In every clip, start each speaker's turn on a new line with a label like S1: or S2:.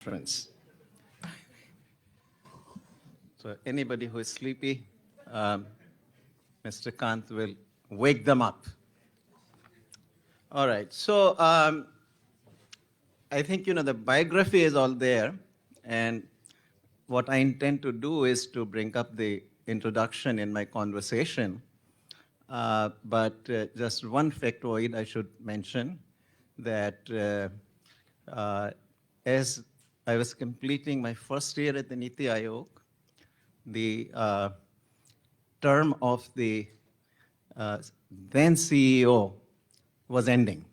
S1: conference. So anybody who is sleepy, Mr. Kant will wake them up. All right, so I think, the biography is all there, and what I intend to do is to bring up the introduction in my conversation. But just one factoid I should mention, that as I was completing my first year at the Niti Aayog, the term of the then CEO was ending.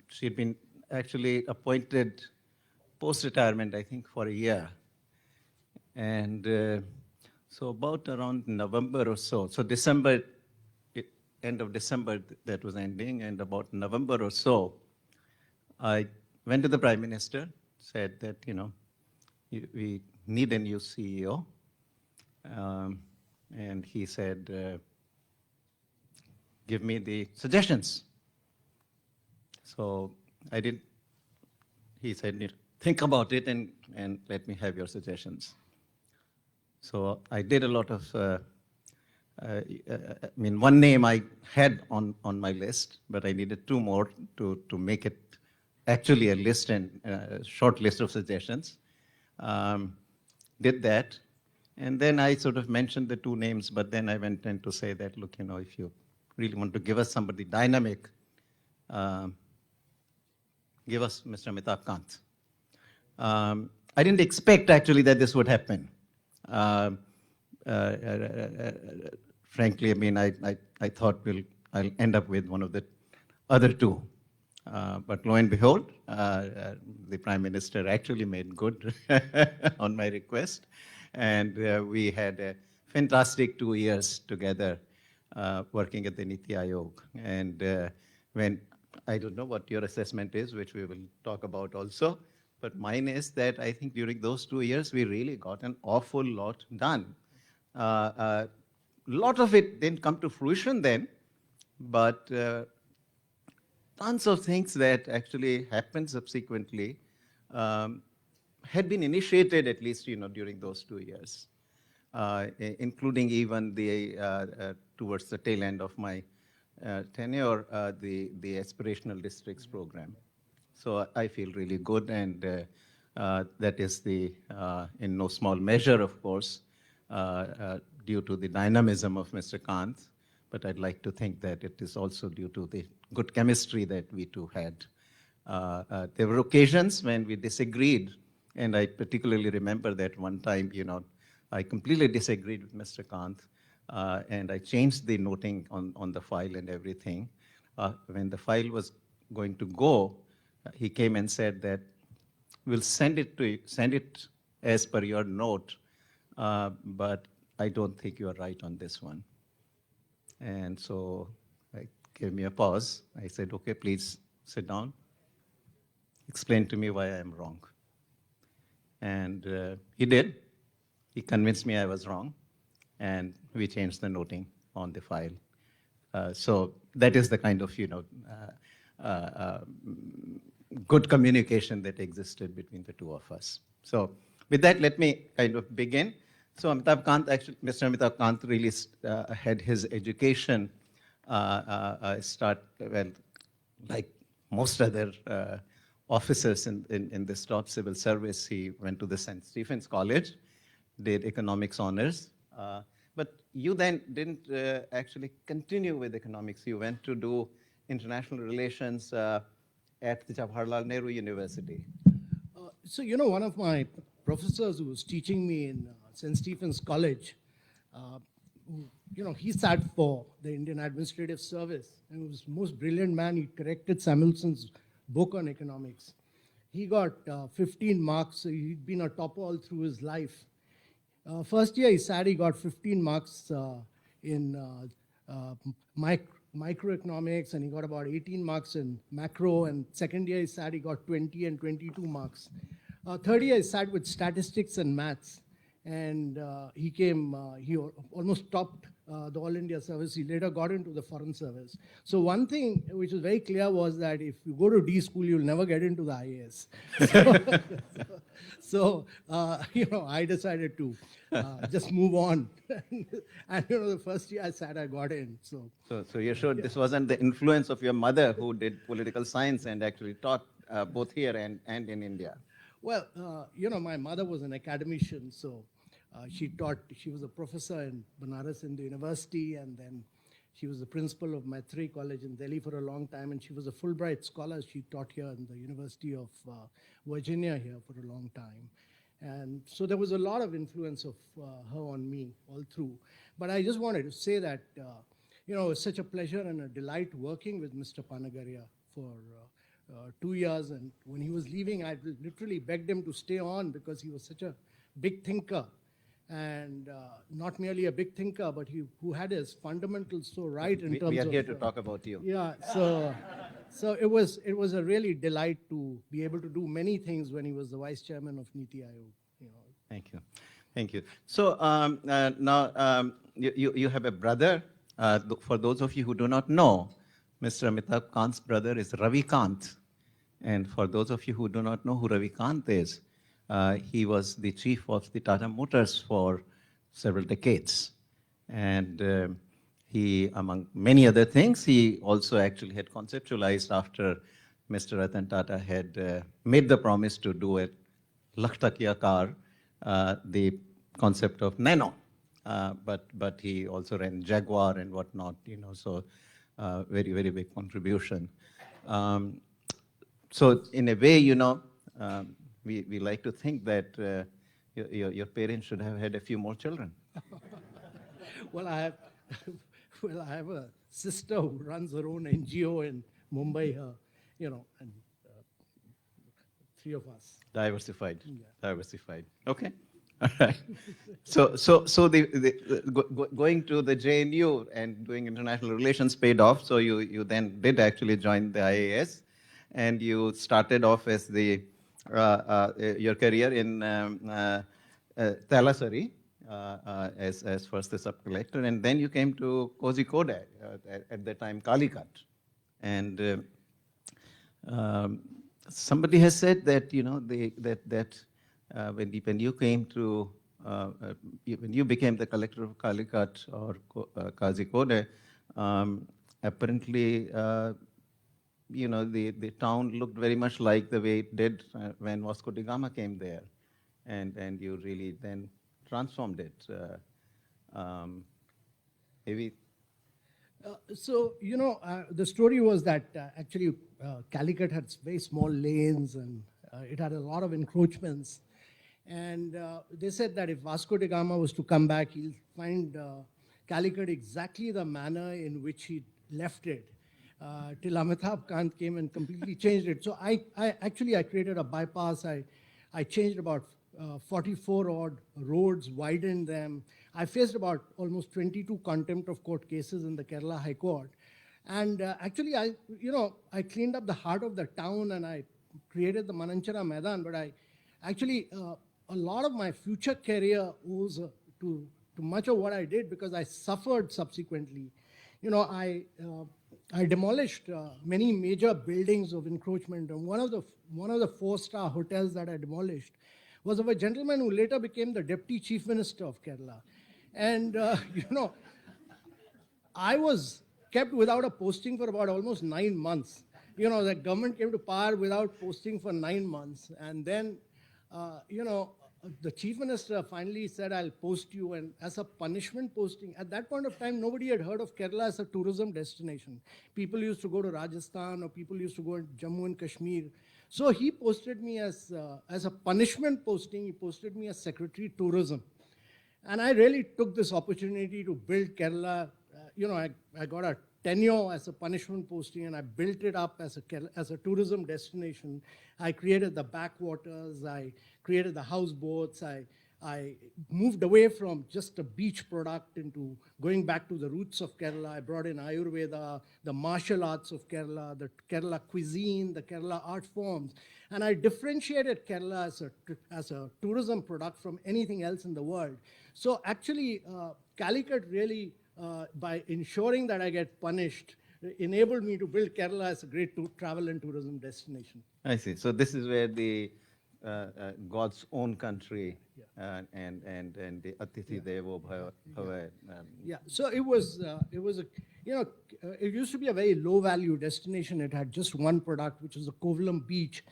S1: She'd been actually appointed post-retirement, I think, for a year. And so about around November or so December, end of December that was ending, and about November or so, I went to the Prime Minister, said that, we need a new CEO. And he said, give me the suggestions. So I did. He said, think about it and let me have your suggestions. So I did a lot of, one name I had on my list, but I needed two more to make it actually a list and a short list of suggestions. Did that. And then I sort of mentioned the two names, but then I went in to say that, look, if you really want to give us somebody dynamic, give us Mr. Amitabh Kant. I didn't expect, actually, that this would happen. Frankly, I thought I'll end up with one of the other two. But lo and behold, the Prime Minister actually made good on my request. And we had a fantastic 2 years together working at the Niti Aayog. And when, I don't know what your assessment is, which we will talk about also, but mine is that I think during those 2 years, we really got an awful lot done. A lot of it didn't come to fruition then, but tons of things that actually happened subsequently had been initiated, at least, during those 2 years, including even the towards the tail end of my tenure, the aspirational districts program. So I feel really good, and that is in no small measure, of course, due to the dynamism of Mr. Kant, but I'd like to think that it is also due to the good chemistry that we two had. There were occasions when we disagreed, and I particularly remember that one time, I completely disagreed with Mr. Kant, and I changed the noting on the file and everything. When the file was going to go, he came and said that we'll send it as per your note, but I don't think you are right on this one. And so I gave me a pause. I said, okay, please sit down. Explain to me why I am wrong. And he did. He convinced me I was wrong, and we changed the noting on the file. So that is the kind of, good communication that existed between the two of us. So with that, let me kind of begin. So Amitabh Kant, actually, Mr. Amitabh Kant really had his education like most other officers in this top civil service. He went to the St. Stephen's College, did economics honors. But you then didn't actually continue with economics. You went to do international relations at the Jawaharlal Nehru University.
S2: So, one of my professors who was teaching me in St. Stephen's College, he sat for the Indian Administrative Service, and he was the most brilliant man. He corrected Samuelson's book on economics. He got 15 marks. So he'd been a topper all through his life. First year he sat, he got 15 marks in microeconomics, and he got about 18 marks in macro. And second year he sat, he got 20 and 22 marks. Third year he sat with statistics and maths. And he almost topped the All India service. He later got into the foreign service. So one thing which was very clear was that if you go to D school, you'll never get into the IAS. I decided to just move on. And the first year I sat, I got in.
S1: So you're sure this wasn't the influence of your mother who did political science and actually taught both here and in India?
S2: Well, my mother was an academician, so she was a professor in Banaras Hindu University, and then she was the principal of Maitri College in Delhi for a long time, and she was a Fulbright scholar. She taught here in the University of Virginia here for a long time. And so there was a lot of influence of her on me all through. But I just wanted to say that, it was such a pleasure and a delight working with Mr. Panagariya for 2 years. And when he was leaving, I literally begged him to stay on because he was such a big thinker. And not merely a big thinker, but who had his fundamentals so right in terms of...
S1: We are here to talk about you.
S2: Yeah, so it was a really delight to be able to do many things when he was the vice chairman of Niti Aayog.
S1: Thank you. So now you have a brother. For those of you who do not know, Mr. Amitabh Kant's brother is Ravi Kant. And for those of you who do not know who Ravi Kant is, he was the chief of the Tata Motors for several decades. And he, among many other things, he also actually had conceptualized after Mr. Ratan Tata had made the promise to do a Lakh Takiya car, the concept of nano. But he also ran Jaguar and whatnot, so very, very big contribution. So in a way, we like to think that your parents should have had a few more children.
S2: Well, I have a sister who runs her own NGO in Mumbai, and 3 of us.
S1: Diversified.
S2: Yeah.
S1: Diversified. Okay. All right. So going to the JNU and doing international relations paid off. So you then did actually join the IAS, and you started off as your career in Thalassery as first the sub-collector, and then you came to Kozhikode, at the time Calicut. And somebody has said that when you came to when you became the collector of Calicut or Kozhikode, apparently the town looked very much like the way it did when Vasco da Gama came there, and you really then transformed it. Maybe.
S2: The story was that actually Calicut had very small lanes, and it had a lot of encroachments. And they said that if Vasco da Gama was to come back, he'll find Calicut exactly the manner in which he left it. Till Amitabh Kant came and completely changed it. So I created a bypass. I changed about 44 odd roads, widened them. I faced about almost 22 contempt of court cases in the Kerala High Court. And I cleaned up the heart of the town, and I created the Mananchara Maidan. But a lot of my future career owes to much of what I did, because I suffered subsequently. I demolished many major buildings of encroachment. And one of the 4-star hotels that I demolished was of a gentleman who later became the deputy chief minister of Kerala. And I was kept without a posting for about almost 9 months. The government came to power without posting for 9 months. And then, the chief minister finally said, I'll post you, and as a punishment posting. At that point of time, nobody had heard of Kerala as a tourism destination. People used to go to Rajasthan, or people used to go to Jammu and Kashmir. So he posted me as a punishment posting. He posted me as Secretary Tourism. And I really took this opportunity to build Kerala. I got a tenure as a punishment posting, and I built it up as a tourism destination. I created the backwaters, I created the houseboats, I moved away from just a beach product into going back to the roots of Kerala. I brought in Ayurveda, the martial arts of Kerala, the Kerala cuisine, the Kerala art forms. And I differentiated Kerala as a tourism product from anything else in the world. So actually, Calicut really by ensuring that I get punished, enabled me to build Kerala as a great travel and tourism destination.
S1: I see. So this is where the God's own country and the Atithi Devo Bhava.
S2: Yeah, so it was it used to be a very low value destination. It had just one product, which was the Kovalam beach.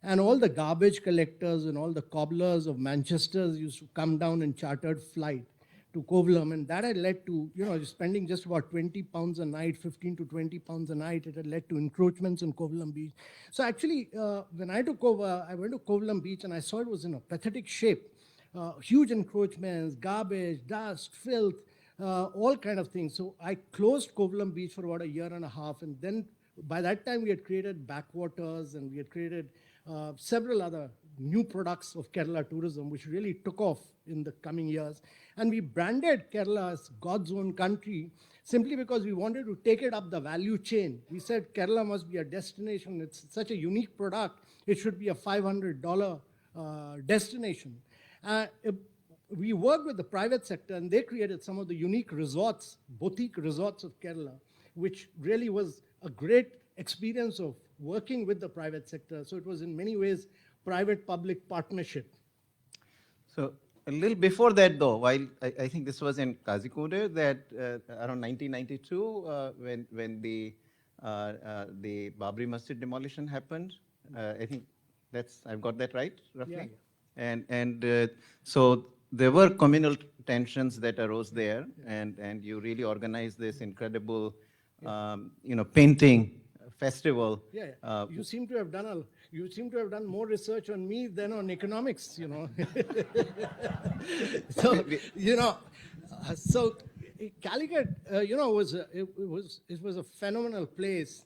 S2: And all the garbage collectors and all the cobblers of Manchester used to come down in chartered flight to Kovalam. And that had led to, spending just about 20 pounds a night, 15 to 20 pounds a night. It had led to encroachments in Kovalam beach. So actually, when I took over, I went to Kovalam beach and I saw it was in a pathetic shape. Huge encroachments, garbage, dust, filth, all kind of things. So I closed Kovalam beach for about a year and a half. And then by that time, we had created backwaters and we had created several other new products of Kerala tourism, which really took off in the coming years. And we branded Kerala as God's own country simply because we wanted to take it up the value chain. We said Kerala must be a destination. It's such a unique product. It should be a $500 destination. We worked with the private sector and they created some of the unique resorts, boutique resorts of Kerala, which really was a great experience of working with the private sector. So it was in many ways private-public partnership.
S1: So a little before that, though, while I think this was in Kazikode, that around 1992, when the Babri Masjid demolition happened, I think I've got that right, roughly?
S2: Yeah.
S1: And so there were communal tensions that arose there, and you really organized this incredible, painting festival.
S2: Yeah, you seem to have done more research on me than on economics, So, Calicut, it was a phenomenal place.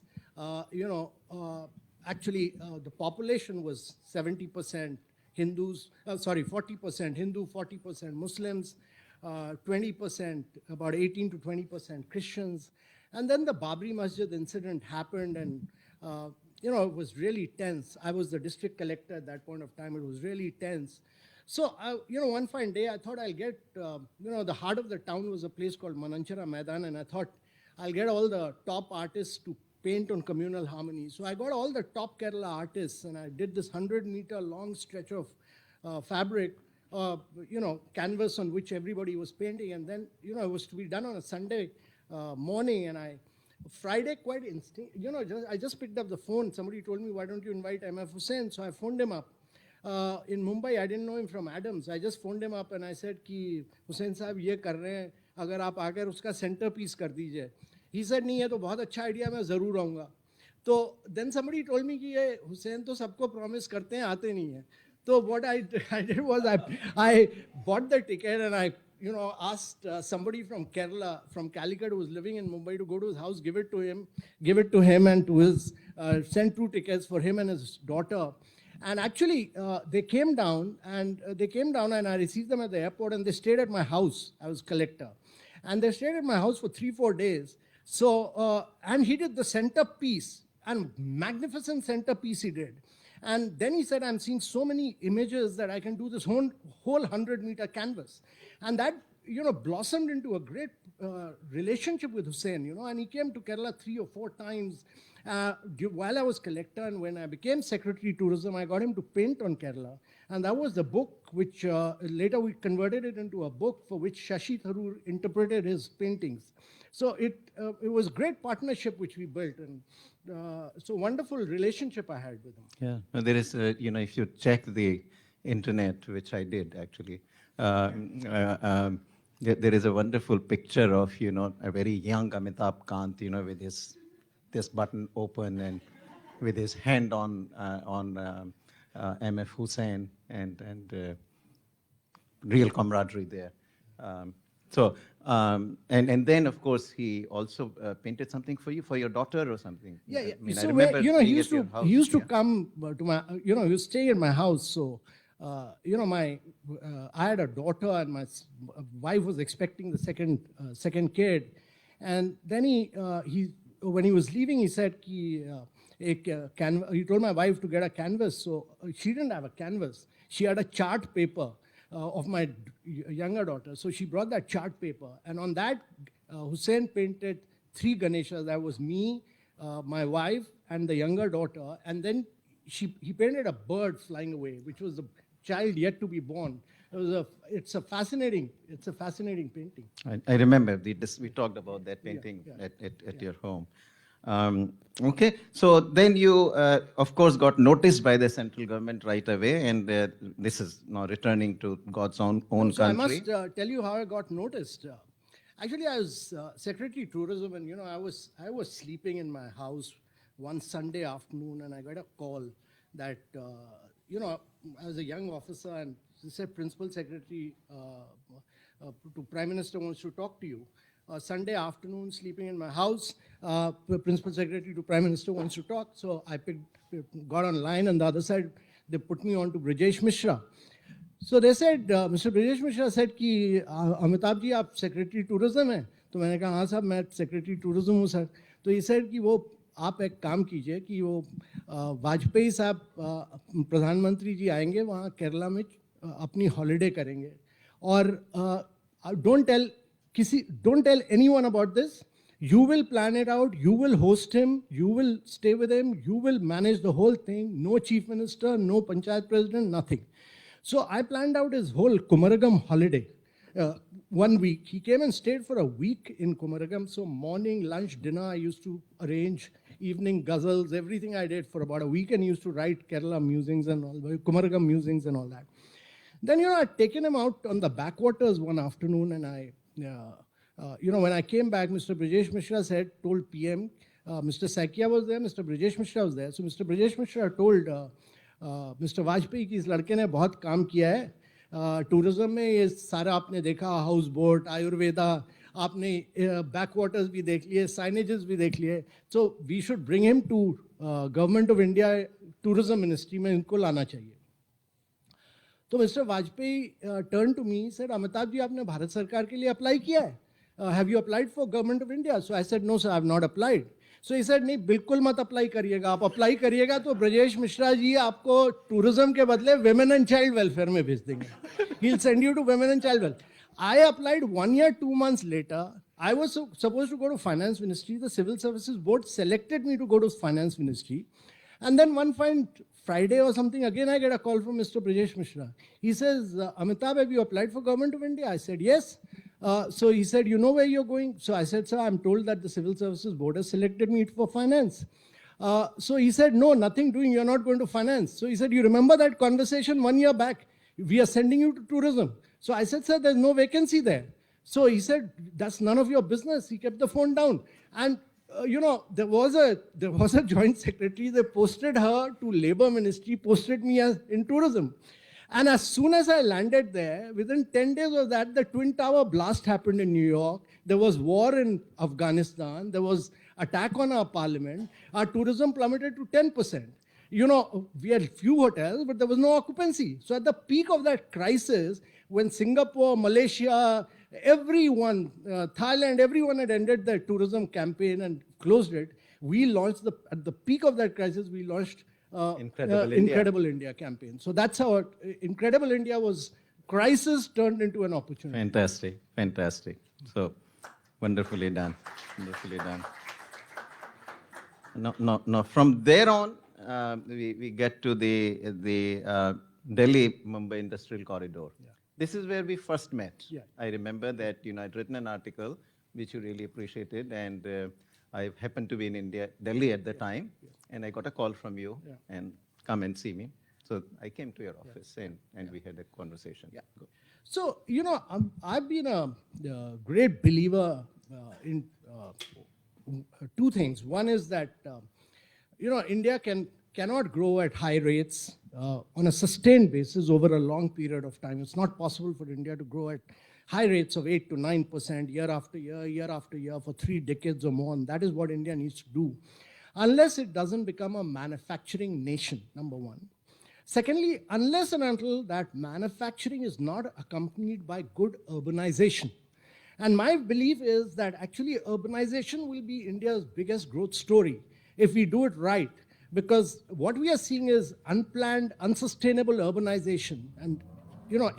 S2: Actually, the population was 70% Hindus, 40% Hindu, 40% Muslims, 20%, about 18 to 20% Christians. And then the Babri Masjid incident happened and, it was really tense. I was the district collector at that point of time. It was really tense. So, one fine day, I thought I'll get, the heart of the town was a place called Mananchara Maidan, and I thought I'll get all the top artists to paint on communal harmony. So I got all the top Kerala artists, and I did this 100-meter long stretch of fabric, canvas on which everybody was painting. And then, it was to be done on a Sunday morning, and Friday, quite I just picked up the phone. Somebody told me, why don't you invite MF Hussain? So I phoned him up. In Mumbai, I didn't know him from Adams. I just phoned him up and I said, ki Hussain sahab ye kar rahe hain, agar aap aaker uska centerpiece kar dijiye. He said, nahi, ye to bahut acha idea, main zarur aunga. So then somebody told me ki ye Hussain to sabko promise karte hain, aate nahi hai. So what I did was I bought the ticket and I asked somebody from Kerala, from Calicut, who was living in Mumbai, to go to his house, give it to him and to his, send 2 tickets for him and his daughter. And actually, they came down and I received them at the airport and they stayed at my house. I was collector. And they stayed at my house for 3-4 days. So, and he did the centerpiece, and magnificent centerpiece he did. And then he said, I'm seeing so many images that I can do this whole 100-meter canvas. And that, blossomed into a great relationship with Hussain, and he came to Kerala 3 or 4 times while I was collector. And when I became Secretary Tourism, I got him to paint on Kerala. And that was the book which later we converted it into a book for which Shashi Tharoor interpreted his paintings. So it was a great partnership which we built, and so wonderful relationship I had with him.
S1: Yeah, well, there is, if you check the internet, which I did actually, there is a wonderful picture of, a very young Amitabh Kant, with this button open and with his hand on MF Hussain and real camaraderie there. And then, of course, he also painted something for you, for your daughter or something.
S2: Yeah, yeah.
S1: I mean,
S2: So,
S1: I remember
S2: he used to
S1: yeah.
S2: come to my, he was staying in my house. So, I had a daughter and my wife was expecting the second kid. And then when he was leaving, he said, he told my wife to get a canvas. So she didn't have a canvas. She had a chart paper of my younger daughter. So she brought that chart paper. And on that Hussein painted 3 Ganeshas. That was me, my wife, and the younger daughter. And then he painted a bird flying away, which was the child yet to be born. It's a fascinating painting.
S1: I remember we talked about that painting at your home. Okay, so then you, of course, got noticed by the central government right away, and this is now returning to God's own
S2: So I
S1: country.
S2: must tell you how I got noticed. Actually, I was Secretary Tourism, and I was sleeping in my house one Sunday afternoon, and I got a call that I was a young officer, and he said, Principal Secretary to Prime Minister wants to talk to you. Sunday afternoon, sleeping in my house, the Principal Secretary to Prime Minister wants to talk. So I got online, and the other side, they put me on to Brijesh Mishra. So they said, Mr. Brijesh Mishra said कि अमिताभ जी आप secretary tourism हैं. तो मैंने कहा हाँ साहब मैं secretary tourism हूँ सर. तो he said कि वो आप एक काम कीजिए कि वो वाजपेयी साहब प्रधानमंत्री जी आएंगे वहाँ केरला में अपनी हॉलिडे करेंगे और don't tell anyone about this. You will plan it out. You will host him. You will stay with him. You will manage the whole thing. No chief minister, no panchayat president, nothing. So I planned out his whole Kumaragam holiday. 1 week. He came and stayed for a week in Kumaragam. So morning, lunch, dinner, I used to arrange. Evening ghazals, everything I did for about a week, and used to write Kerala musings and all, Kumaragam musings and all that. Then, I'd taken him out on the backwaters one afternoon, and when I came back, Mr. Brijesh Mishra told PM, Mr. Sakia was there, Mr. Brijesh Mishra was there. So Mr. Brijesh Mishra told Mr. Vajpayee कि इस लड़के ने बहुत काम किया है tourism में. ये सारा आपने देखा, हाउस बोट, आयुर्वेदा, आपने बैकवाटर्स भी देख लिए, साइनेजेस भी देख लिए. So we should bring him to Government of India Tourism Ministry में इनको लाना चाहिए. तो mister Vajpayee turn to me, said, Amitabh ji आपने भारत सरकार के लिए अप्लाई किया है? Have you applied for Government of India? So I said, no sir, I have not applied. So he said, नहीं बिल्कुल मत अप्लाई करिएगा. आप अप्लाई करिएगा तो ब्रजेश मिश्रा जी आपको टूरिज्म के बदले women and child welfare में भेज देंगे. He'll send you to women and child welfare. I applied 1 year, 2 months later. I was supposed to go to Finance Ministry. The Civil Services Board selected me to go to Finance Ministry. And then one fine Friday or something, again I get a call from Mr. Brijesh Mishra. He says, Amitabh, have you applied for Government of India? I said, yes. So he said, you know where you're going? So I said, sir, I'm told that the Civil Services Board has selected me for finance. So he said, no, nothing doing, you're not going to finance. So he said, you remember that conversation 1 year back? We are sending you to tourism. So I said, sir, there's no vacancy there. So he said, that's none of your business. He kept the phone down. And there was a joint secretary. They posted her to Labour Ministry, posted me as in tourism. And as soon as I landed there, within 10 days of that, the Twin Tower blast happened in New York. There was war in Afghanistan. There was attack on our parliament. Our tourism plummeted to 10%. We had few hotels, but there was no occupancy. So at the peak of that crisis, when Singapore, Malaysia, everyone, Thailand, everyone had ended their tourism campaign and closed it, we launched, at the peak of that crisis, we launched Incredible India campaign. So that's how Incredible India was, crisis turned into an opportunity.
S1: Fantastic, fantastic. So wonderfully done, wonderfully done. No. From there on, we get to the Delhi-Mumbai Industrial Corridor. Yeah. This is where we first met. Yeah. I remember that I'd written an article which you really appreciated, and I happened to be in Delhi at the time, and I got a call from you and come and see me. So I came to your office and we had a conversation. Yeah. Go.
S2: So, I've been a great believer in two things. One is that, India cannot grow at high rates on a sustained basis over a long period of time. It's not possible for India to grow at high rates of 8 to 9% year after year for 3 decades or more. And that is what India needs to do, unless it doesn't become a manufacturing nation, number one. Secondly, unless and until that manufacturing is not accompanied by good urbanization. And my belief is that actually urbanization will be India's biggest growth story if we do it right. Because what we are seeing is unplanned, unsustainable urbanization. And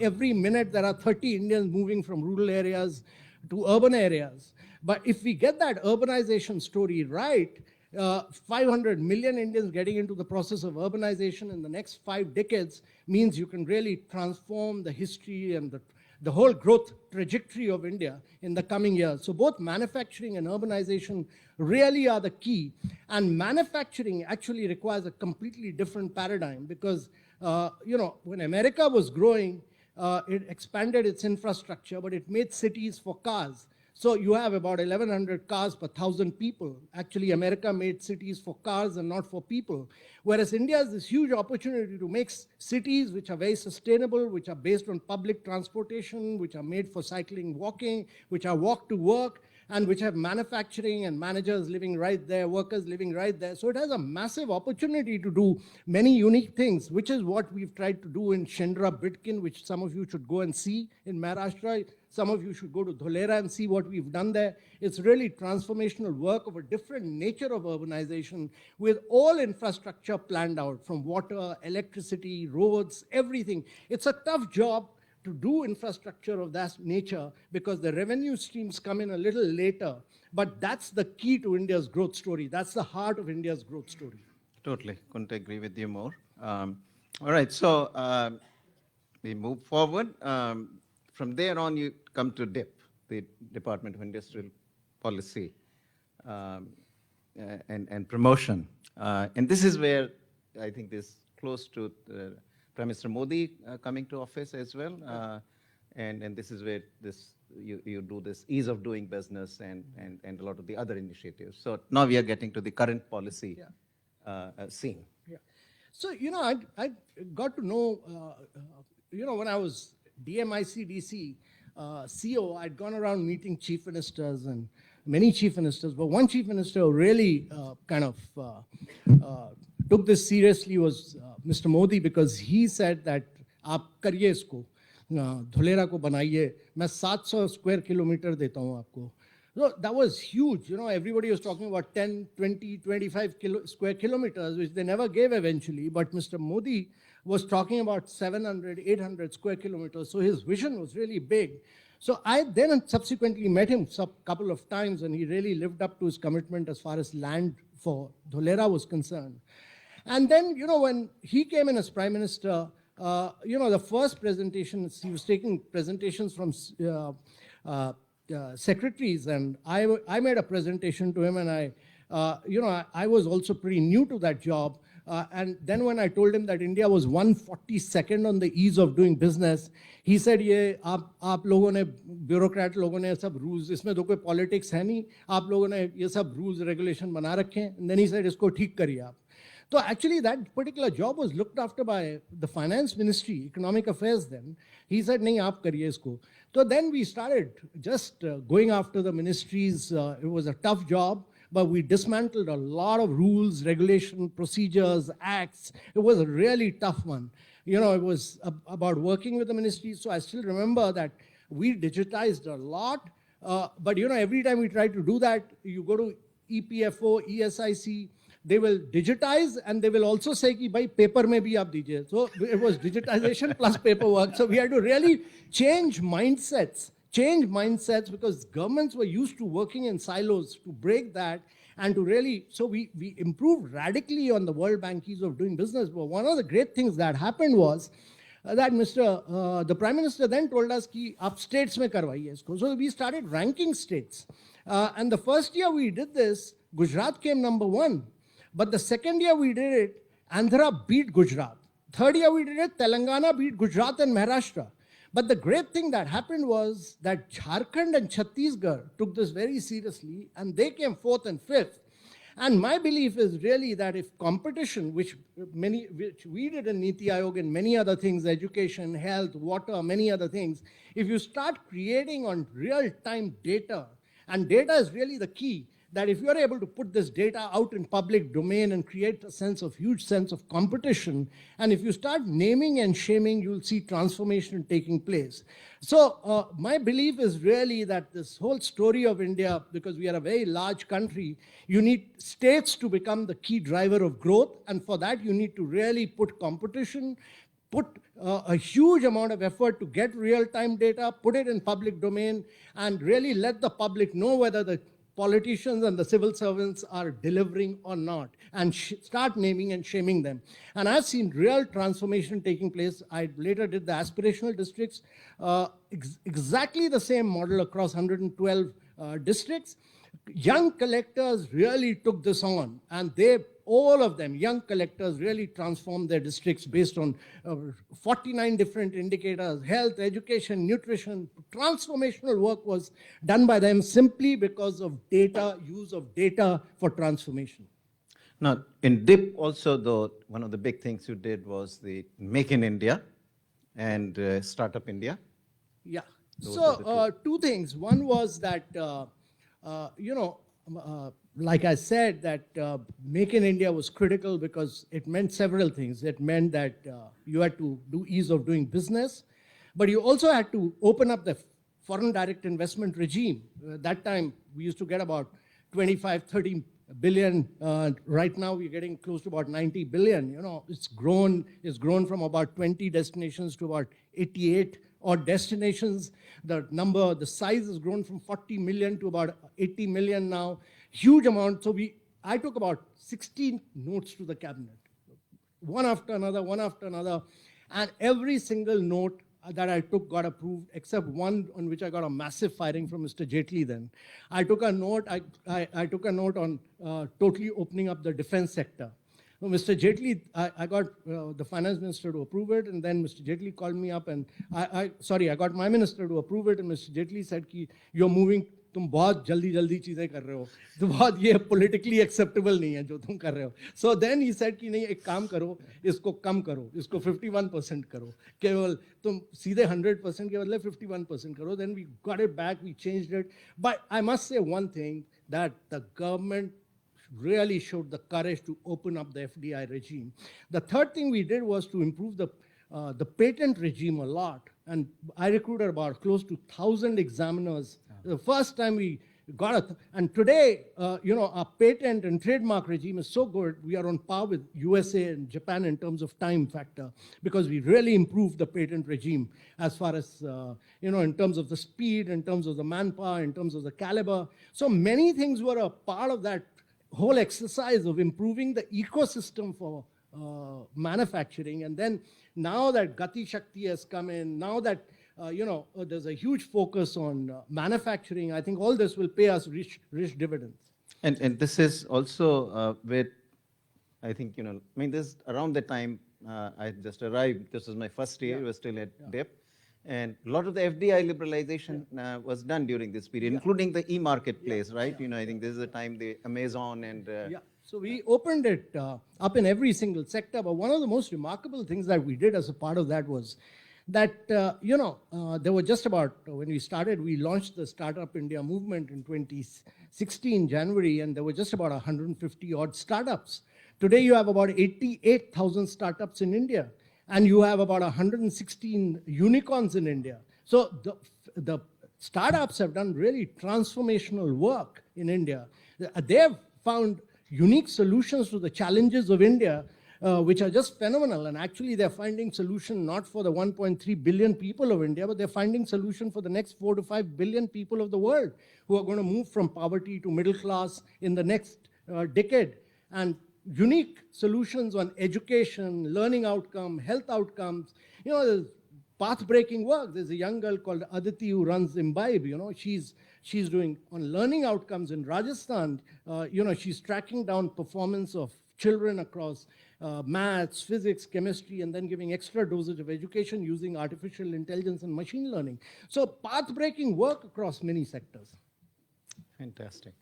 S2: every minute there are 30 Indians moving from rural areas to urban areas. But if we get that urbanization story right, 500 million Indians getting into the process of urbanization in the next 5 decades means you can really transform the history and the whole growth trajectory of India in the coming years. So both manufacturing and urbanization really are the key. And manufacturing actually requires a completely different paradigm because, when America was growing, it expanded its infrastructure, but it made cities for cars. So you have about 1,100 cars per 1,000 people. Actually, America made cities for cars and not for people. Whereas India has this huge opportunity to make cities which are very sustainable, which are based on public transportation, which are made for cycling, walking, which are walk to work, and which have manufacturing and managers living right there, workers living right there. So it has a massive opportunity to do many unique things, which is what we've tried to do in Shendra Bitkin, which some of you should go and see in Maharashtra. Some of you should go to Dholera and see what we've done there. It's really transformational work of a different nature of urbanization with all infrastructure planned out, from water, electricity, roads, everything. It's a tough job to do infrastructure of that nature because the revenue streams come in a little later. But that's the key to India's growth story. That's the heart of India's growth story.
S1: Totally. Couldn't agree with you more. All right. So we move forward. From there on, you come to DIP, the Department of Industrial Policy and Promotion. And this is where I think this close to Prime Minister Modi coming to office as well. And this is where you do this ease of doing business and a lot of the other initiatives. So now we are getting to the current policy scene.
S2: Yeah. So, I got to know, when I was DMIC DC CO, I'd gone around meeting chief ministers and many chief ministers, but one chief minister who really took this seriously was Mr. Modi, because he said that आप करिए इसको, धुलेरा को बनाइए, मैं 700 square kilometer देता हूँ आपको. So that was huge. Everybody was talking about 10, 20, 25 square kilometers, which they never gave eventually. But Mr. Modi was talking about 700, 800 square kilometers. So his vision was really big. So I then subsequently met him a couple of times, and he really lived up to his commitment as far as land for Dholera was concerned. And then, when he came in as Prime Minister, the first presentations, he was taking presentations from secretaries, and I made a presentation to him, and I was also pretty new to that job. And then when I told him that India was 142nd on the ease of doing business, he said, ये आप लोगों ने bureaucrat लोगों ने सब rules, इसमें तो कोई politics है नहीं, आप लोगों ने ये सब rules regulation बना रखे हैं. And then he said, इसको ठीक करिए आप. So actually that particular job was looked after by the Finance Ministry, Economic Affairs then. He said, नहीं आप करिए इसको. So then we started just going after the ministries. It was a tough job, but we dismantled a lot of rules, regulation, procedures, acts. It was a really tough one. It was about working with the ministries. So I still remember that we digitized a lot. But every time we try to do that, you go to EPFO, ESIC, they will digitize, and they will also say कि भाई paper में भी आप दीजिए. So it was digitization plus paperwork. So we had to really change mindsets because governments were used to working in silos, to break that and to really, so we improved radically on the World Bank ease of doing business. But one of the great things that happened was that the Prime Minister then told us कि आप states में करवाइए इसको. So we started ranking states. And the first year we did this, Gujarat came number 1. But the second year we did it, Andhra beat Gujarat. Third year we did it, Telangana beat Gujarat and Maharashtra. But the great thing that happened was that Jharkhand and Chhattisgarh took this very seriously, and they came 4th and 5th. And my belief is really that if competition, which we did in Niti Aayog and many other things, education, health, water, many other things, if you start creating on real-time data, and data is really the key, that if you're able to put this data out in public domain and create a huge sense of competition, and if you start naming and shaming, you'll see transformation taking place. So my belief is really that this whole story of India, because we are a very large country, you need states to become the key driver of growth, and for that you need to really put competition, put a huge amount of effort to get real-time data, put it in public domain, and really let the public know whether the politicians and the civil servants are delivering or not, and start naming and shaming them. And I've seen real transformation taking place. I later did the aspirational districts, exactly the same model across 112 districts. Young collectors really took this on, and all of them, young collectors, really transformed their districts based on 49 different indicators: health, education, nutrition. Transformational work was done by them simply because of data, use of data for transformation.
S1: Now, in DIP also, though, one of the big things you did was the Make in India and Startup India.
S2: Yeah.
S1: Those
S2: So two things. One was that, like I said, that Make in India was critical because it meant several things. It meant that you had to do ease of doing business, but you also had to open up the foreign direct investment regime. That time, we used to get about 25, 30 billion. Right now, we're getting close to about 90 billion. It's grown from about 20 destinations to about 88 odd destinations. The size has grown from 40 million to about 80 million now. Huge amount. So I took about 16 notes to the cabinet, one after another, and every single note that I took got approved, except one on which I got a massive firing from Mr. Jaitley then. I took a note, I took a note on totally opening up the defense sector. So Mr. Jaitley, I got the finance minister to approve it, and then Mr. Jaitley called me up, and I got my minister to approve it, and Mr. Jaitley said कि you're moving, तुम बहुत जल्दी चीजें कर रहे हो, तो बहुत ये politically acceptable नहीं है जो तुम कर रहे हो. So then he said कि नहीं, एक काम करो, इसको कम करो, इसको 51% करो, केवल तुम सीधे 100% के बदले 51% करो. Then we got it back, we changed it. But I must say one thing, that the government really showed the courage to open up the FDI regime. The third thing we did was to improve the patent regime a lot. And I recruited about close to 1,000 examiners. The first time we got and today, our patent and trademark regime is so good, we are on par with USA and Japan in terms of time factor, because we really improved the patent regime as far as, in terms of the speed, in terms of the manpower, in terms of the caliber. So many things were a part of that whole exercise of improving the ecosystem for manufacturing. And then now that Gati Shakti has come in, now that there's a huge focus on manufacturing, I think all this will pay us rich dividends.
S1: And this is also where I think, this around the time I just arrived, this was my first year, I was still at DIP. And a lot of the FDI liberalization was done during this period, including the e-marketplace, right? I think this is the time the Amazon and...
S2: So we opened it up in every single sector. But one of the most remarkable things that we did as a part of that was that, there were just about, when we started, we launched the Startup India movement in 2016, January, and there were just about 150 odd startups. Today, you have about 88,000 startups in India, and you have about 116 unicorns in India. So the startups have done really transformational work in India. They have found unique solutions to the challenges of India, which are just phenomenal. And actually, they're finding solution not for the 1.3 billion people of India, but they're finding solution for the next 4 to 5 billion people of the world who are going to move from poverty to middle class in the next decade. And unique solutions on education, learning outcome, health outcomes. There's path-breaking work. There's a young girl called Aditi who runs Imbibe. She's doing on learning outcomes in Rajasthan. She's tracking down performance of children across maths, physics, chemistry, and then giving extra dosage of education using artificial intelligence and machine learning. So path-breaking work across many sectors.
S1: Fantastic.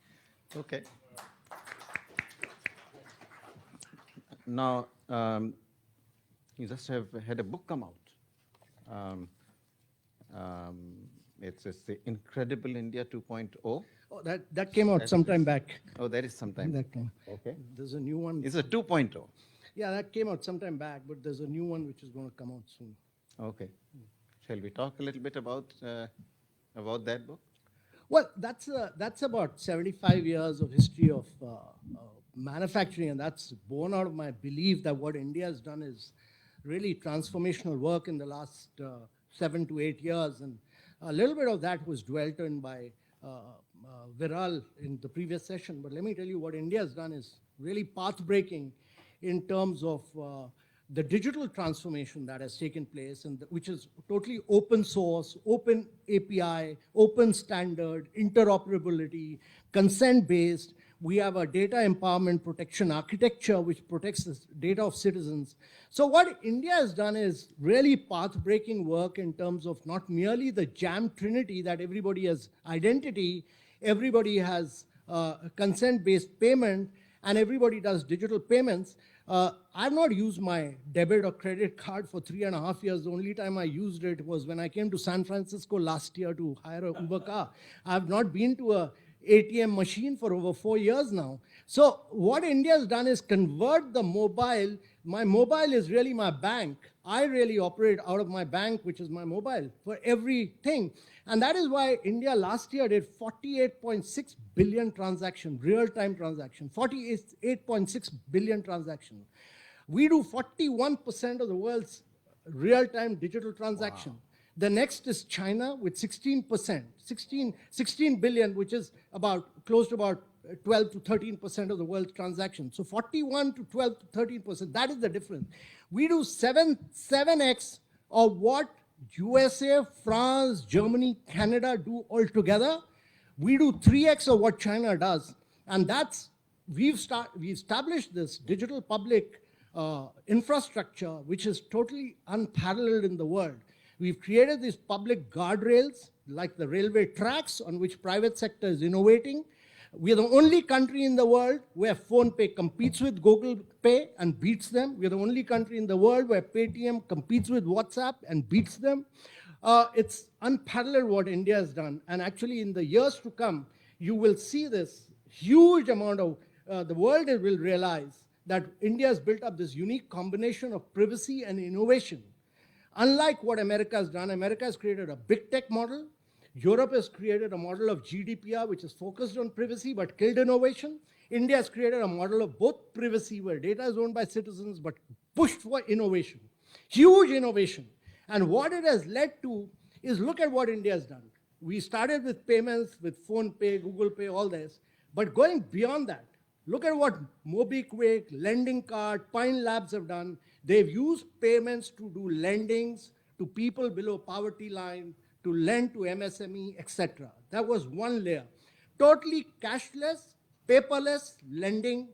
S1: Okay. Now, you just have had a book come out. It's The Incredible India 2.0.
S2: Oh, that came out sometime back.
S1: Oh, that is sometime.
S2: That came.
S1: Okay.
S2: There's a new one.
S1: It's a 2.0.
S2: Yeah, that came out sometime back, but there's a new one which is going to come out soon.
S1: Okay. Shall we talk a little bit about that book?
S2: Well, that's about 75 years of history of manufacturing, and that's born out of my belief that what India has done is really transformational work in the last 7 to 8 years. And a little bit of that was dwelt on by Viral in the previous session. But let me tell you what India has done is really path-breaking in terms of the digital transformation that has taken place, and which is totally open source, open API, open standard, interoperability, consent-based. We have a data empowerment protection architecture which protects the data of citizens. So what India has done is really path-breaking work in terms of not merely the jam trinity that everybody has identity, everybody has consent-based payment, and everybody does digital payments. I've not used my debit or credit card for 3.5 years. The only time I used it was when I came to San Francisco last year to hire an Uber car. I've not been to a ATM machine for over 4 years now. So what India has done is convert the mobile. My mobile is really my bank. I really operate out of my bank, which is my mobile, for everything. And that is why India last year did 48.6 billion transactions, real-time transactions, 48.6 billion transactions. We do 41% of the world's real-time digital transaction. Wow. The next is China with 16%, 16 billion, which is close to about 12 to 13% of the world's transactions. So 41 to 12 to 13%, that is the difference. We do 7x of what USA, France, Germany, Canada do all together. We do 3x of what China does. And we established this digital public infrastructure, which is totally unparalleled in the world. We've created these public guardrails, like the railway tracks on which private sector is innovating. We are the only country in the world where PhonePe competes with Google Pay and beats them. We are the only country in the world where Paytm competes with WhatsApp and beats them. It's unparalleled what India has done. And actually, in the years to come, you will see this huge amount of, the world will realize that India has built up this unique combination of privacy and innovation. Unlike what America has done, America has created a big tech model. Europe has created a model of GDPR, which is focused on privacy but killed innovation. India has created a model of both privacy, where data is owned by citizens, but pushed for innovation. Huge innovation. And what it has led to is, look at what India has done. We started with payments, with PhonePe, Google Pay, all this. But going beyond that, look at what MobiKwik, Lending Card, Pine Labs have done. They've used payments to do lendings to people below poverty line, to lend to MSME, etc. That was one layer. Totally cashless, paperless lending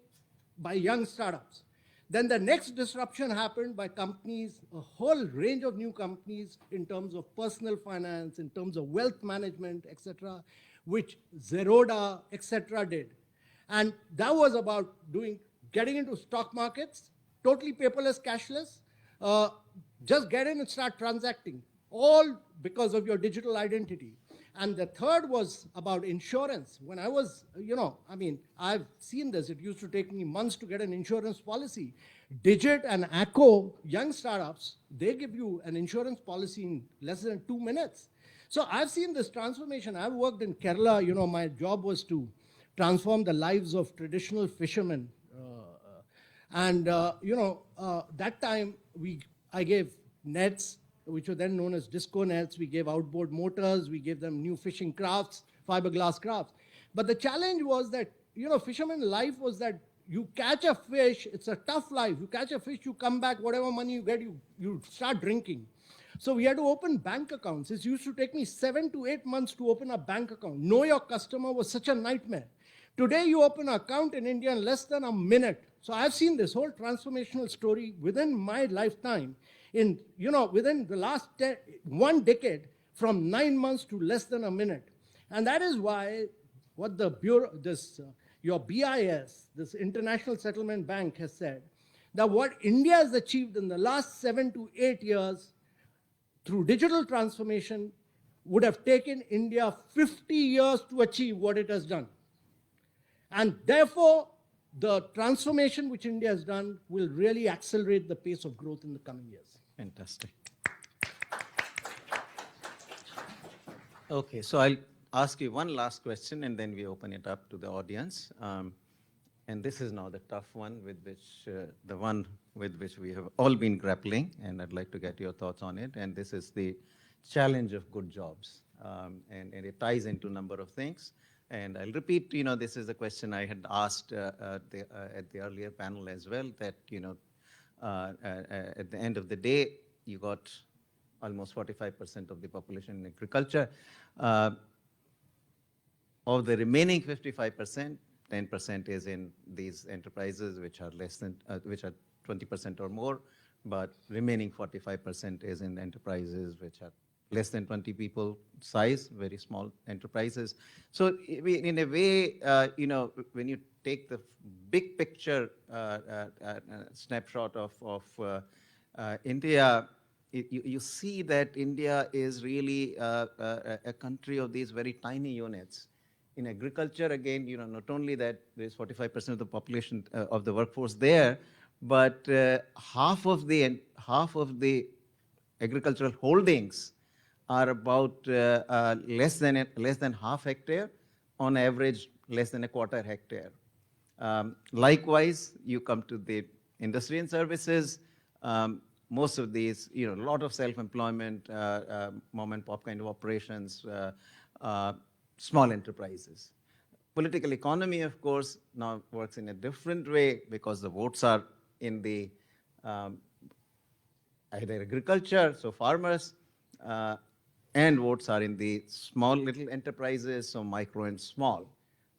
S2: by young startups. Then the next disruption happened by companies, a whole range of new companies in terms of personal finance, in terms of wealth management, etc., which Zerodha, etc. did. And that was about getting into stock markets, totally paperless, cashless, just get in and start transacting, all because of your digital identity. And the third was about insurance. When I was, I've seen this. It used to take me months to get an insurance policy. Digit and Acco, young startups, they give you an insurance policy in less than 2 minutes. So I've seen this transformation. I've worked in Kerala. My job was to transform the lives of traditional fishermen. That time I gave nets, which were then known as disco nets. We gave outboard motors. We gave them new fishing crafts, fiberglass crafts. But the challenge was that, fisherman life was that you catch a fish, it's a tough life. You catch a fish, you come back, whatever money you get, you start drinking. So we had to open bank accounts. It used to take me 7 to 8 months to open a bank account. Know your customer was such a nightmare. Today, you open an account in India in less than a minute. So I've seen this whole transformational story within my lifetime. Within the last 1 decade, from 9 months to less than a minute. And that is why what the Bureau, your BIS, this International Settlement Bank, has said, that what India has achieved in the last 7 to 8 years through digital transformation would have taken India 50 years to achieve what it has done. And therefore, the transformation which India has done will really accelerate the pace of growth in the coming years.
S1: Fantastic. Okay, so I'll ask you one last question and then we open it up to the audience. And And this is now the tough one, the one with which we have all been grappling, and I'd like to get your thoughts on it. And this is the challenge of good jobs. And it ties into a number of things. And I'll repeat, this is a question I had asked at the earlier panel as well, that, at the end of the day, you got almost 45% of the population in agriculture. Of the remaining 55%, 10% is in these enterprises which are less than, which are 20% or more, but remaining 45% is in enterprises which are less than 20 people size, very small enterprises. So in a way, when you take the big picture snapshot of India, you see that India is really a country of these very tiny units. In agriculture, again, not only that there's 45% of the population of the workforce there, but half of the agricultural holdings are about less than half hectare, on average less than a quarter hectare. Likewise, you come to the industry and services. Most of these, a lot of self-employment, mom and pop kind of operations, small enterprises. Political economy, of course, now works in a different way because the votes are in the either agriculture, so farmers, and votes are in the small little enterprises, so micro and small.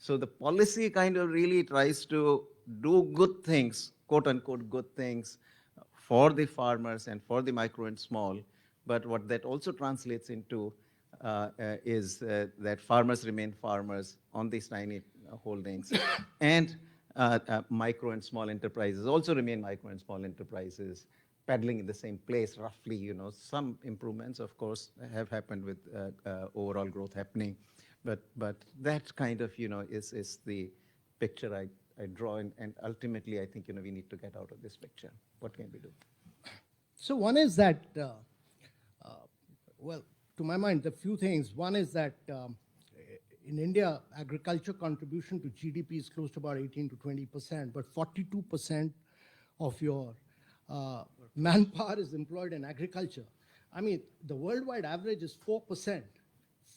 S1: So the policy kind of really tries to do good things, quote unquote good things, for the farmers and for the micro and small. But what that also translates into is that farmers remain farmers on these tiny holdings, and micro and small enterprises also remain micro and small enterprises, paddling in the same place roughly. Some improvements, of course, have happened with overall growth happening, but that kind of is the picture I draw, and ultimately I think we need to get out of this picture. What can we do?
S2: So one is that, well, to my mind, the few things. One is that in India, agriculture contribution to GDP is close to about 18 to 20%, but 42% of your manpower is employed in agriculture. I mean, the worldwide average is 4%,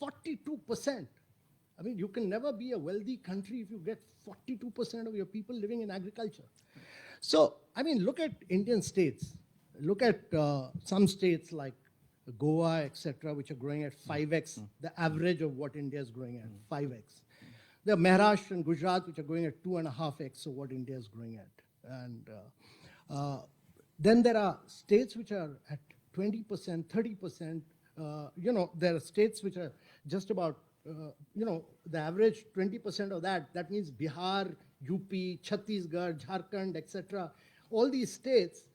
S2: 42%. I mean, you can never be a wealthy country if you get 42% of your people living in agriculture. So, I mean, look at Indian states. Look at some states like Goa, etc., which are growing at 5x the average of what India is growing at, 5x. There are Maharashtra and Gujarat, which are growing at 2.5x of what India is growing at. And then there are states which are at 20%, 30%. There are states which are just about, the average 20% of that. That means Bihar, UP, Chhattisgarh, Jharkhand, etc. All these states,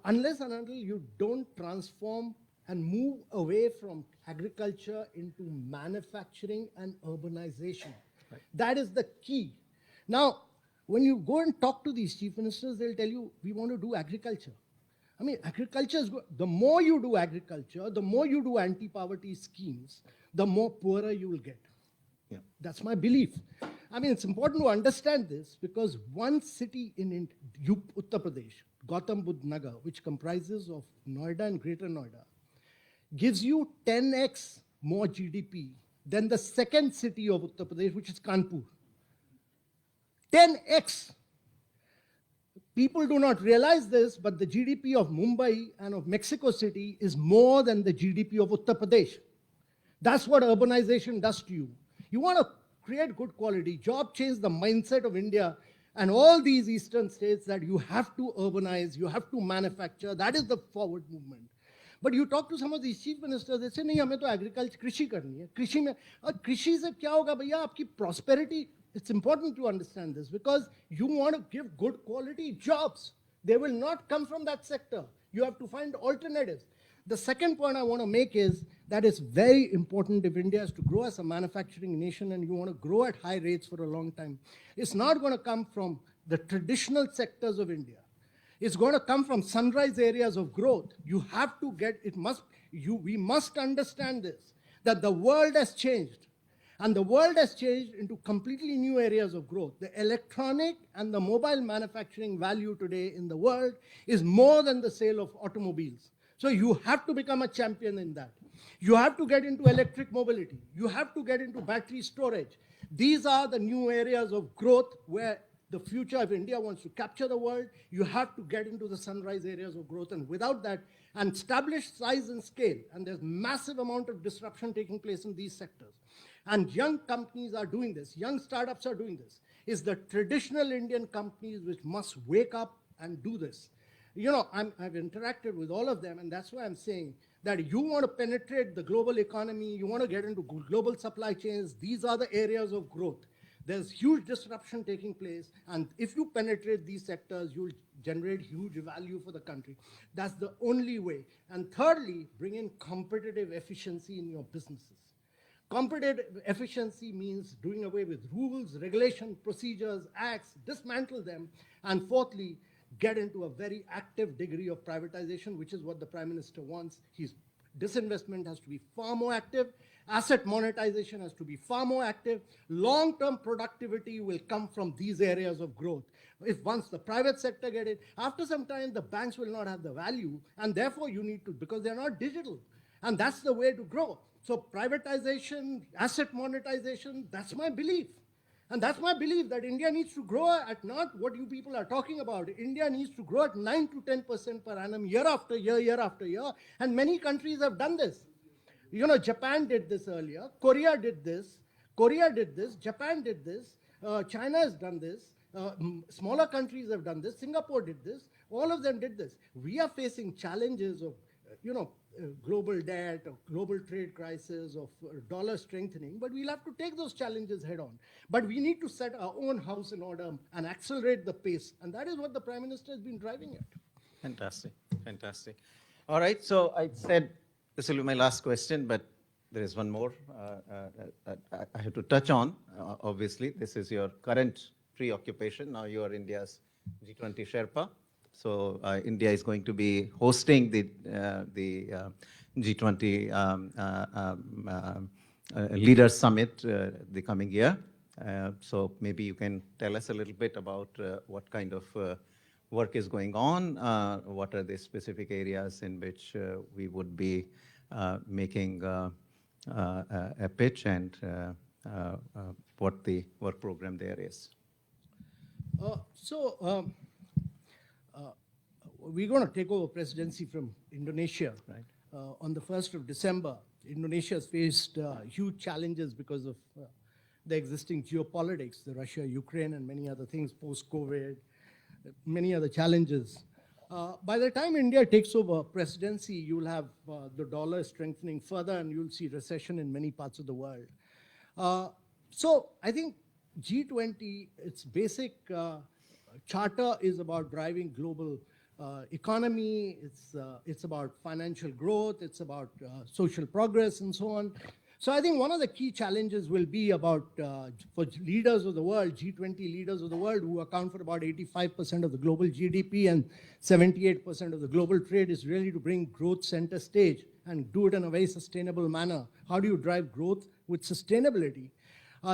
S2: unless and until you don't transform and move away from agriculture into manufacturing and urbanization. Right. That is the key. Now, when you go and talk to these chief ministers, they'll tell you, we want to do agriculture. I mean, agriculture is good. The more you do agriculture, the more you do anti-poverty schemes, the more poorer you will get. Yeah. That's my belief. I mean, it's important to understand this because one city in Uttar Pradesh, Gautam Budh Nagar, which comprises of Noida and Greater Noida, gives you 10x more GDP than the second city of Uttar Pradesh, which is Kanpur. 10x. People do not realize this, but the GDP of Mumbai and of Mexico City is more than the GDP of Uttar Pradesh. That's what urbanization does to you. You want to create good quality job, change the mindset of India and all these eastern states that you have to urbanize, you have to manufacture. That is the forward movement. But you talk to some of these chief ministers, they say, नहीं हमें तो agriculture कृषि करनी है, कृषि में और कृषि से क्या होगा भैया आपकी prosperity. It's important to understand this because you want to give good quality jobs. They will not come from that sector. You have to find alternatives. The second point I want to make is that it's very important if India is to grow as a manufacturing nation and you want to grow at high rates for a long time. It's not going to come from the traditional sectors of India. It's going to come from sunrise areas of growth. You have to get, we must understand this, that the world has changed. And the world has changed into completely new areas of growth. The electronic and the mobile manufacturing value today in the world is more than the sale of automobiles. So you have to become a champion in that. You have to get into electric mobility. You have to get into battery storage. These are the new areas of growth where the future of India wants to capture the world. You have to get into the sunrise areas of growth. And without that, and establish size and scale, and there's massive amount of disruption taking place in these sectors. And young companies are doing this. Young startups are doing this. It's the traditional Indian companies which must wake up and do this. You know, I've interacted with all of them, and that's why I'm saying that you want to penetrate the global economy, you want to get into global supply chains, these are the areas of growth. There's huge disruption taking place, and if you penetrate these sectors, you'll generate huge value for the country. That's the only way. And thirdly, bring in competitive efficiency in your businesses. Competitive efficiency means doing away with rules, regulation, procedures, acts, dismantle them. And fourthly, get into a very active degree of privatization, which is what the Prime Minister wants. Disinvestment has to be far more active. Asset monetization has to be far more active. Long-term productivity will come from these areas of growth. If once the private sector get it, after some time, the banks will not have the value, and therefore you need to, because they're not digital. And that's the way to grow. So privatization, asset monetization, that's my belief. And that's my belief that India needs to grow at not what you people are talking about. India needs to grow at 9 to 10% per annum, year after year, year after year. And many countries have done this. You know, Japan did this earlier. Korea did this. Japan did this. China has done this. Smaller countries have done this. Singapore did this. All of them did this. We are facing challenges of, global debt, of global trade crisis, of dollar strengthening, but we'll have to take those challenges head on. But we need to set our own house in order and accelerate the pace. And that is what the Prime Minister has been driving at.
S1: Fantastic, fantastic. All right, so I said this will be my last question, but there is one more I have to touch on. Obviously, this is your current preoccupation. Now you are India's G20 Sherpa. So India is going to be hosting the G20 Leaders Summit the coming year. So maybe you can tell us a little bit about what kind of work is going on, what are the specific areas in which we would be making a pitch, and what the work program there is.
S2: We're going to take over presidency from Indonesia. Right. On the 1st of December, Indonesia has faced huge challenges because of the existing geopolitics, the Russia, Ukraine, and many other things, post-COVID, many other challenges. By the time India takes over presidency, you'll have the dollar strengthening further, and you'll see recession in many parts of the world. So I think G20, its basic charter is about driving global economy, it's about financial growth, it's about social progress and so on. So I think one of the key challenges will be about, for leaders of the world, G20 leaders of the world, who account for about 85% of the global GDP and 78% of the global trade, is really to bring growth center stage and do it in a very sustainable manner. How do you drive growth with sustainability?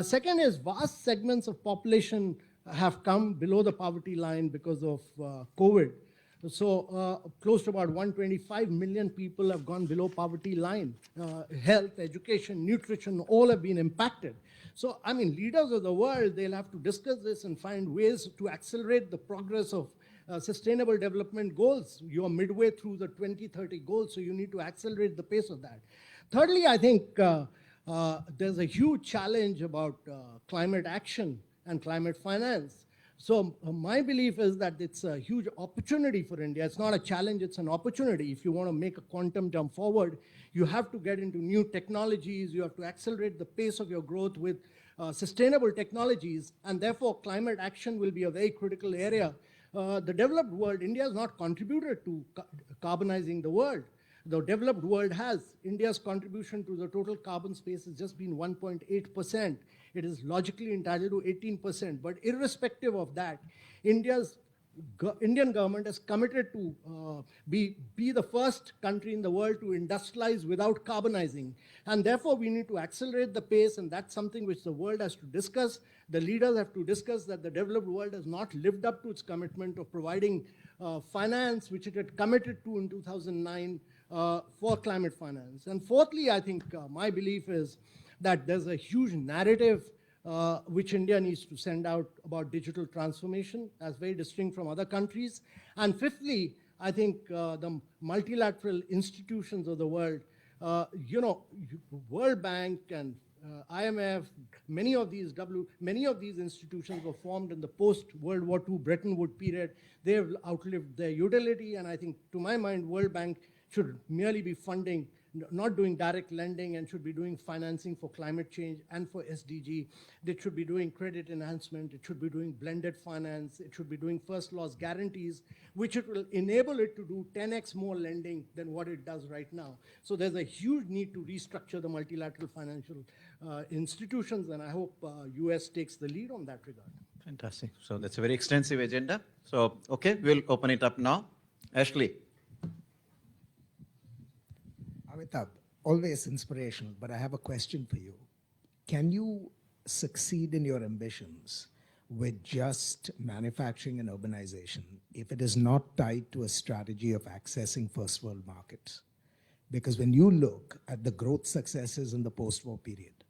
S2: Second is vast segments of population have come below the poverty line because of COVID. So close to about 125 million people have gone below poverty line. Health, education, nutrition, all have been impacted. So, I mean, leaders of the world, they'll have to discuss this and find ways to accelerate the progress of sustainable development goals. You're midway through the 2030 goals, so you need to accelerate the pace of that. Thirdly, I think there's a huge challenge about climate action and climate finance. So my belief is that it's a huge opportunity for India. It's not a challenge, it's an opportunity. If you want to make a quantum jump forward, you have to get into new technologies, you have to accelerate the pace of your growth with sustainable technologies, and therefore climate action will be a very critical area. The developed world, India has not contributed to carbonizing the world. The developed world has. India's contribution to the total carbon space has just been 1.8%. It is logically entitled to 18%. But irrespective of that, India's Indian government is committed to be the first country in the world to industrialize without carbonizing. And therefore, we need to accelerate the pace, and that's something which the world has to discuss. The leaders have to discuss that the developed world has not lived up to its commitment of providing finance, which it had committed to in 2009 for climate finance. And fourthly, I think my belief is that there's a huge narrative which India needs to send out about digital transformation as very distinct from other countries. And fifthly, I think the multilateral institutions of the world, World Bank and IMF, many of these institutions were formed in the post-World War II Bretton Woods period. They have outlived their utility, and I think, to my mind, World Bank should merely be funding, not doing direct lending, and should be doing financing for climate change and for SDG. It should be doing credit enhancement. It should be doing blended finance. It should be doing first loss guarantees, which it will enable it to do 10x more lending than what it does right now. So there's a huge need to restructure the multilateral financial institutions, and I hope US takes the lead on that regard.
S1: Fantastic. So that's a very extensive agenda. So, okay, we'll open it up now. Ashley.
S3: Amitabh, always inspirational, but I have a question for you. Can you succeed in your ambitions with just manufacturing and urbanization if it is not tied to a strategy of accessing first world markets? Because when you look at the growth successes in the post-war period,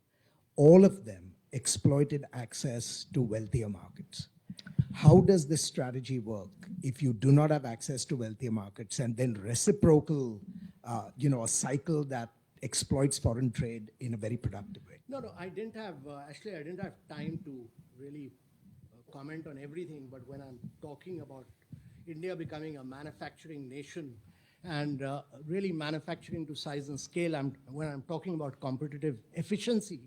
S3: all of them exploited access to wealthier markets. How does this strategy work if you do not have access to wealthier markets and then reciprocal, a cycle that exploits foreign trade in a very productive way?
S2: No, I didn't have, actually, I didn't have time to really comment on everything, but when I'm talking about India becoming a manufacturing nation and really manufacturing to size and scale, when I'm talking about competitive efficiency,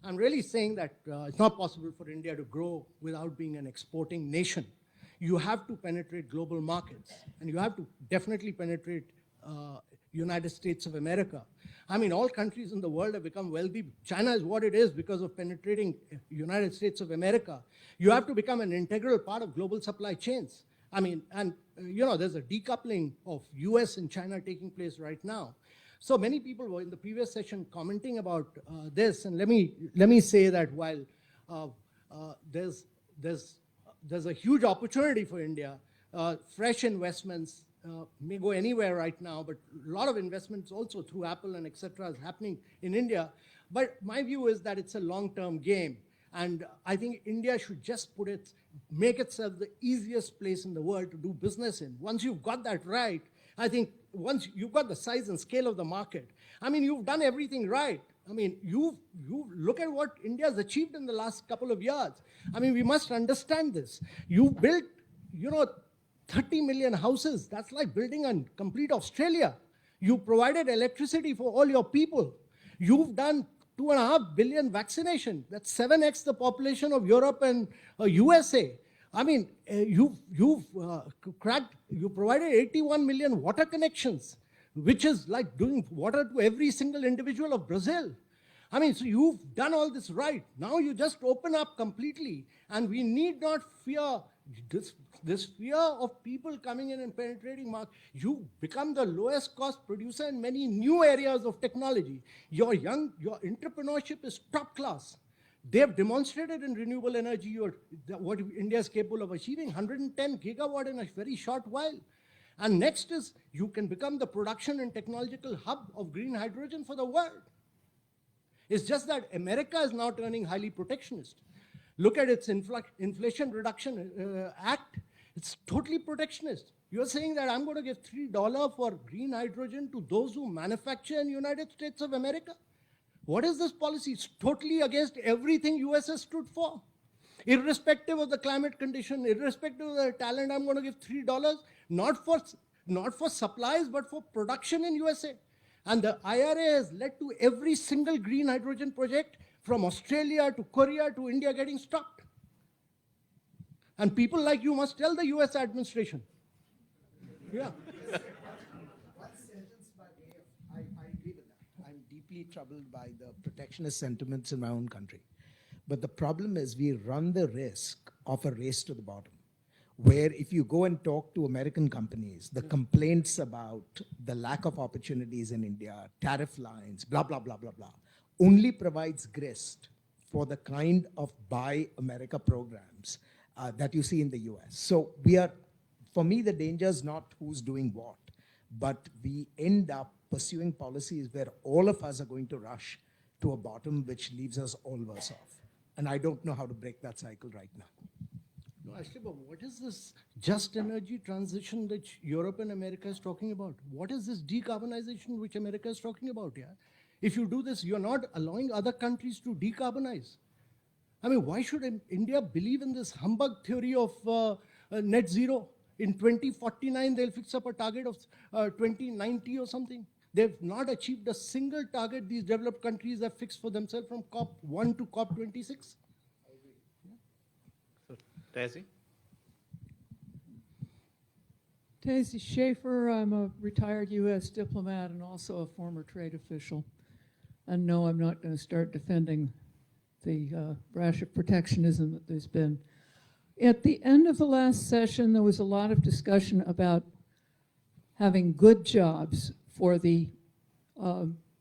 S2: I'm really saying that it's not possible for India to grow without being an exporting nation. You have to penetrate global markets, and you have to definitely penetrate United States of America. I mean, all countries in the world have become wealthy. China is what it is because of penetrating United States of America. You have to become an integral part of global supply chains. I mean, and there's a decoupling of US and China taking place right now. So many people were in the previous session commenting about this, and let me say that while there's a huge opportunity for India, fresh investments may go anywhere right now, but a lot of investments also through Apple and etc. is happening in India. But my view is that it's a long-term game, and I think India should just make itself the easiest place in the world to do business in. Once you've got that right, I think once you've got the size and scale of the market, I mean, you've done everything right. I mean, you look at what India's achieved in the last couple of years. I mean, we must understand this. You built, 30 million houses. That's like building a complete Australia. You provided electricity for all your people. You've done 2.5 billion vaccination. That's 7x the population of Europe and USA. I mean, you provided 81 million water connections, which is like doing water to every single individual of Brazil. I mean, so you've done all this right. Now you just open up completely, and we need not fear this fear of people coming in and penetrating market. You become the lowest cost producer in many new areas of technology. Your entrepreneurship is top class. They have demonstrated in renewable energy what India is capable of achieving, 110 gigawatt in a very short while. And next is you can become the production and technological hub of green hydrogen for the world. It's just that America is now turning highly protectionist. Look at its Inflation Reduction Act. It's totally protectionist. You're saying that I'm going to give $3 for green hydrogen to those who manufacture in the United States of America? What is this policy? It's totally against everything US has stood for. Irrespective of the climate condition, irrespective of the talent, I'm going to give $3, not for supplies, but for production in USA. And the IRA has led to every single green hydrogen project from Australia to Korea to India getting stopped. And people like you must tell the US administration. Yeah.
S3: One sentence by way of, I agree with that. I'm deeply troubled by the protectionist sentiments in my own country. But the problem is we run the risk of a race to the bottom. where if you go and talk to American companies, the complaints about the lack of opportunities in India, tariff lines, blah, blah, blah, blah, blah, only provides grist for the kind of Buy America programs that you see in the US. So for me, the danger is not who's doing what, but we end up pursuing policies where all of us are going to rush to a bottom, which leaves us all worse off. And I don't know how to break that cycle right now.
S2: No, actually, but what is this just energy transition that Europe and America is talking about? What is this decarbonization which America is talking about? Yeah, if you do this, you're not allowing other countries to decarbonize. I mean, why should India believe in this humbug theory of net zero? In 2049, they'll fix up a target of 2090 or something. They've not achieved a single target these developed countries have fixed for themselves from COP1 to COP26.
S1: So, Tazi?
S4: Tazi Schaefer, I'm a retired U.S. diplomat and also a former trade official. And no, I'm not going to start defending the rash of protectionism that there's been. At the end of the last session, there was a lot of discussion about having good jobs for the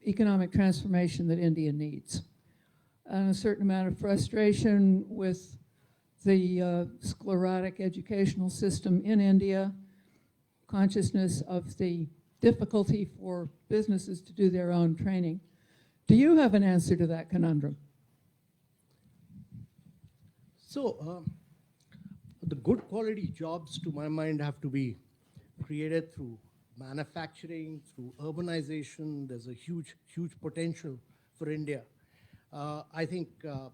S4: economic transformation that India needs. And a certain amount of frustration with the sclerotic educational system in India, consciousness of the difficulty for businesses to do their own training. Do you have an answer to that conundrum?
S2: So, the good quality jobs, to my mind, have to be created through manufacturing, through urbanization. There's a huge, huge potential for India. I think the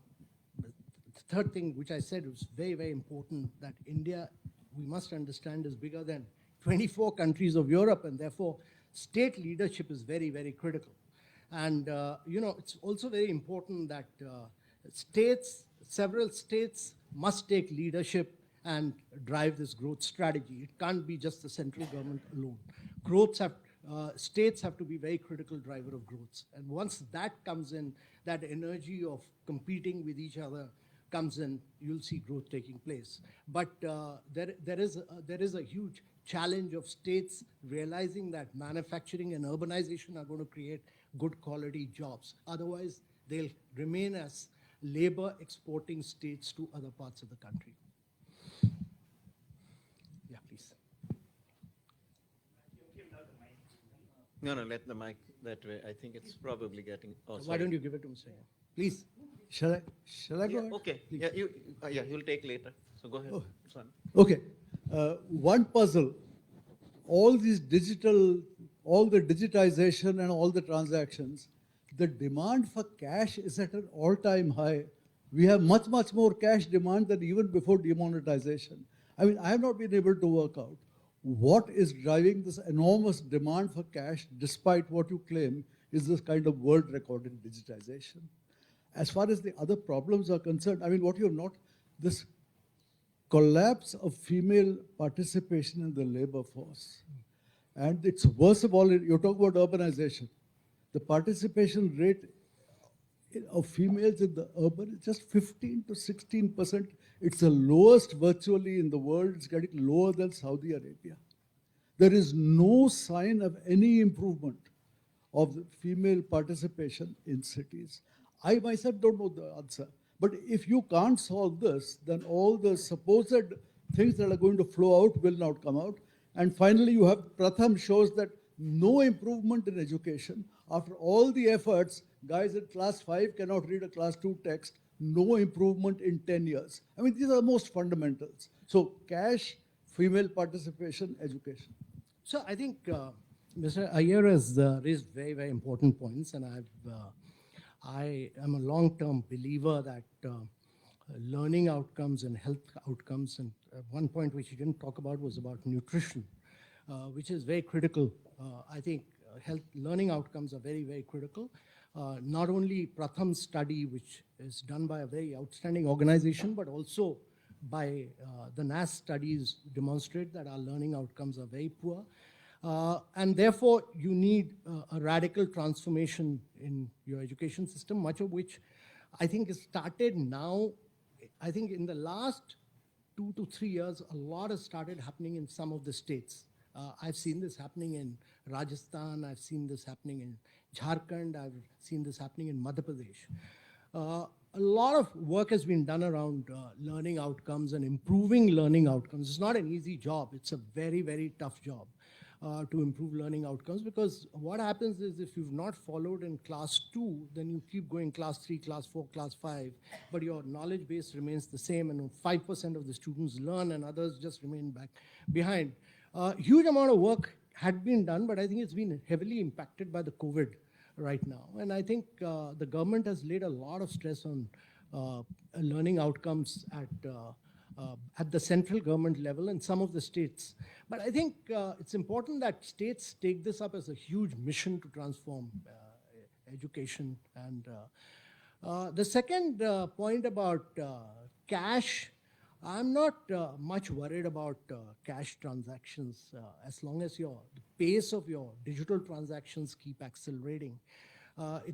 S2: third thing which I said was very, very important, that India, we must understand, is bigger than 24 countries of Europe, and therefore state leadership is very, very critical. And it's also very important that several states must take leadership and drive this growth strategy. It can't be just the central government alone. States have to be very critical driver of growth. And once that comes in, that energy of competing with each other comes in, you'll see growth taking place. But there is a huge challenge of states realizing that manufacturing and urbanization are going to create good quality jobs. Otherwise, they'll remain as labor exporting states to other parts of the country. Yeah, please.
S1: No, let the mic that way. I think it's probably getting. Oh,
S2: Why don't you give it to Mr. Yan? Please.
S5: Shall I go ahead?
S1: Okay. Yeah, you'll take later. So go ahead.
S5: Oh.
S1: Son.
S5: Okay. One puzzle, all the digitization and all the transactions, the demand for cash is at an all-time high. We have much, much more cash demand than even before demonetization. I mean, I have not been able to work out what is driving this enormous demand for cash, despite what you claim is this kind of world record in digitization. As far as the other problems are concerned, I mean, what you have not, this collapse of female participation in the labor force. And it's worst of all, you're talking about urbanization. The participation rate of females in the urban is just 15 to 16%. It's the lowest virtually in the world. It's getting lower than Saudi Arabia. There is no sign of any improvement of the female participation in cities. I myself don't know the answer. But if you can't solve this, then all the supposed things that are going to flow out will not come out. And finally, you have Pratham shows that no improvement in education. After all the efforts, guys in class 5 cannot read a class 2 text. No improvement in 10 years. I mean, these are the most fundamentals. So cash, female participation, education.
S2: So I think Mr. Iyer has raised very, very important points, and I am a long-term believer that learning outcomes and health outcomes, and one point which you didn't talk about was about nutrition, which is very critical. I think learning outcomes are very, very critical. Not only Pratham's study, which is done by a very outstanding organization, but also by the NAS studies demonstrate that our learning outcomes are very poor. And therefore, you need a radical transformation in your education system, much of which I think is started now. I think in the last 2 to 3 years, a lot has started happening in some of the states. I've seen this happening in Rajasthan, I've seen this happening in Jharkhand, I've seen this happening in Madhya Pradesh. A lot of work has been done around learning outcomes and improving learning outcomes. It's not an easy job. It's a very, very tough job to improve learning outcomes, because what happens is if you've not followed in class 2, then you keep going class 3, class 4, class 5, but your knowledge base remains the same, and 5% of the students learn and others just remain behind. Huge amount of work had been done, but I think it's been heavily impacted by the COVID right now. And I think the government has laid a lot of stress on learning outcomes at the central government level and some of the states. But I think it's important that states take this up as a huge mission to transform education. And the second point about cash, I'm not much worried about cash transactions as long as the pace of your digital transactions keep accelerating.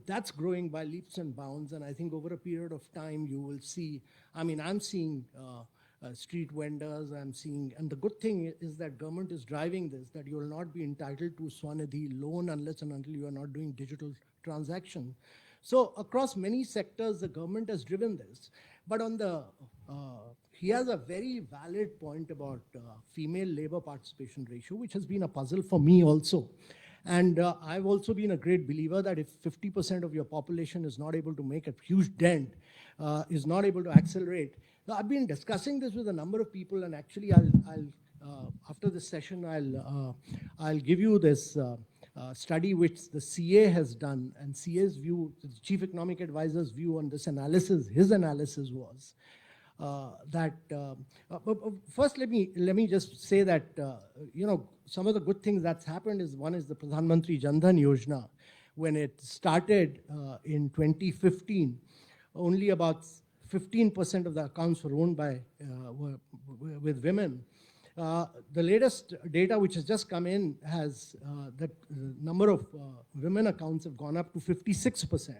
S2: That's growing by leaps and bounds, and I think over a period of time you will see, I'm seeing street vendors, and the good thing is that government is driving this, that you will not be entitled to Swanidhi loan unless and until you are not doing digital transaction. So across many sectors, the government has driven this. But on the, he has a very valid point about female labor participation ratio, which has been a puzzle for me also. And I've also been a great believer that if 50% of your population is not able to make a huge dent, is not able to accelerate. So I've been discussing this with a number of people, and actually I'll after this session, I'll give you this study which the CA has done, and CA's view, the Chief Economic Advisor's view on this analysis, his analysis was that, first let me just say that, some of the good things that's happened is, one is the Pradhan Mantri Jan Dhan Yojana. When it started in 2015, only about 15% of the accounts were owned by, with women. The latest data which has just come in has that number of women accounts have gone up to 56%.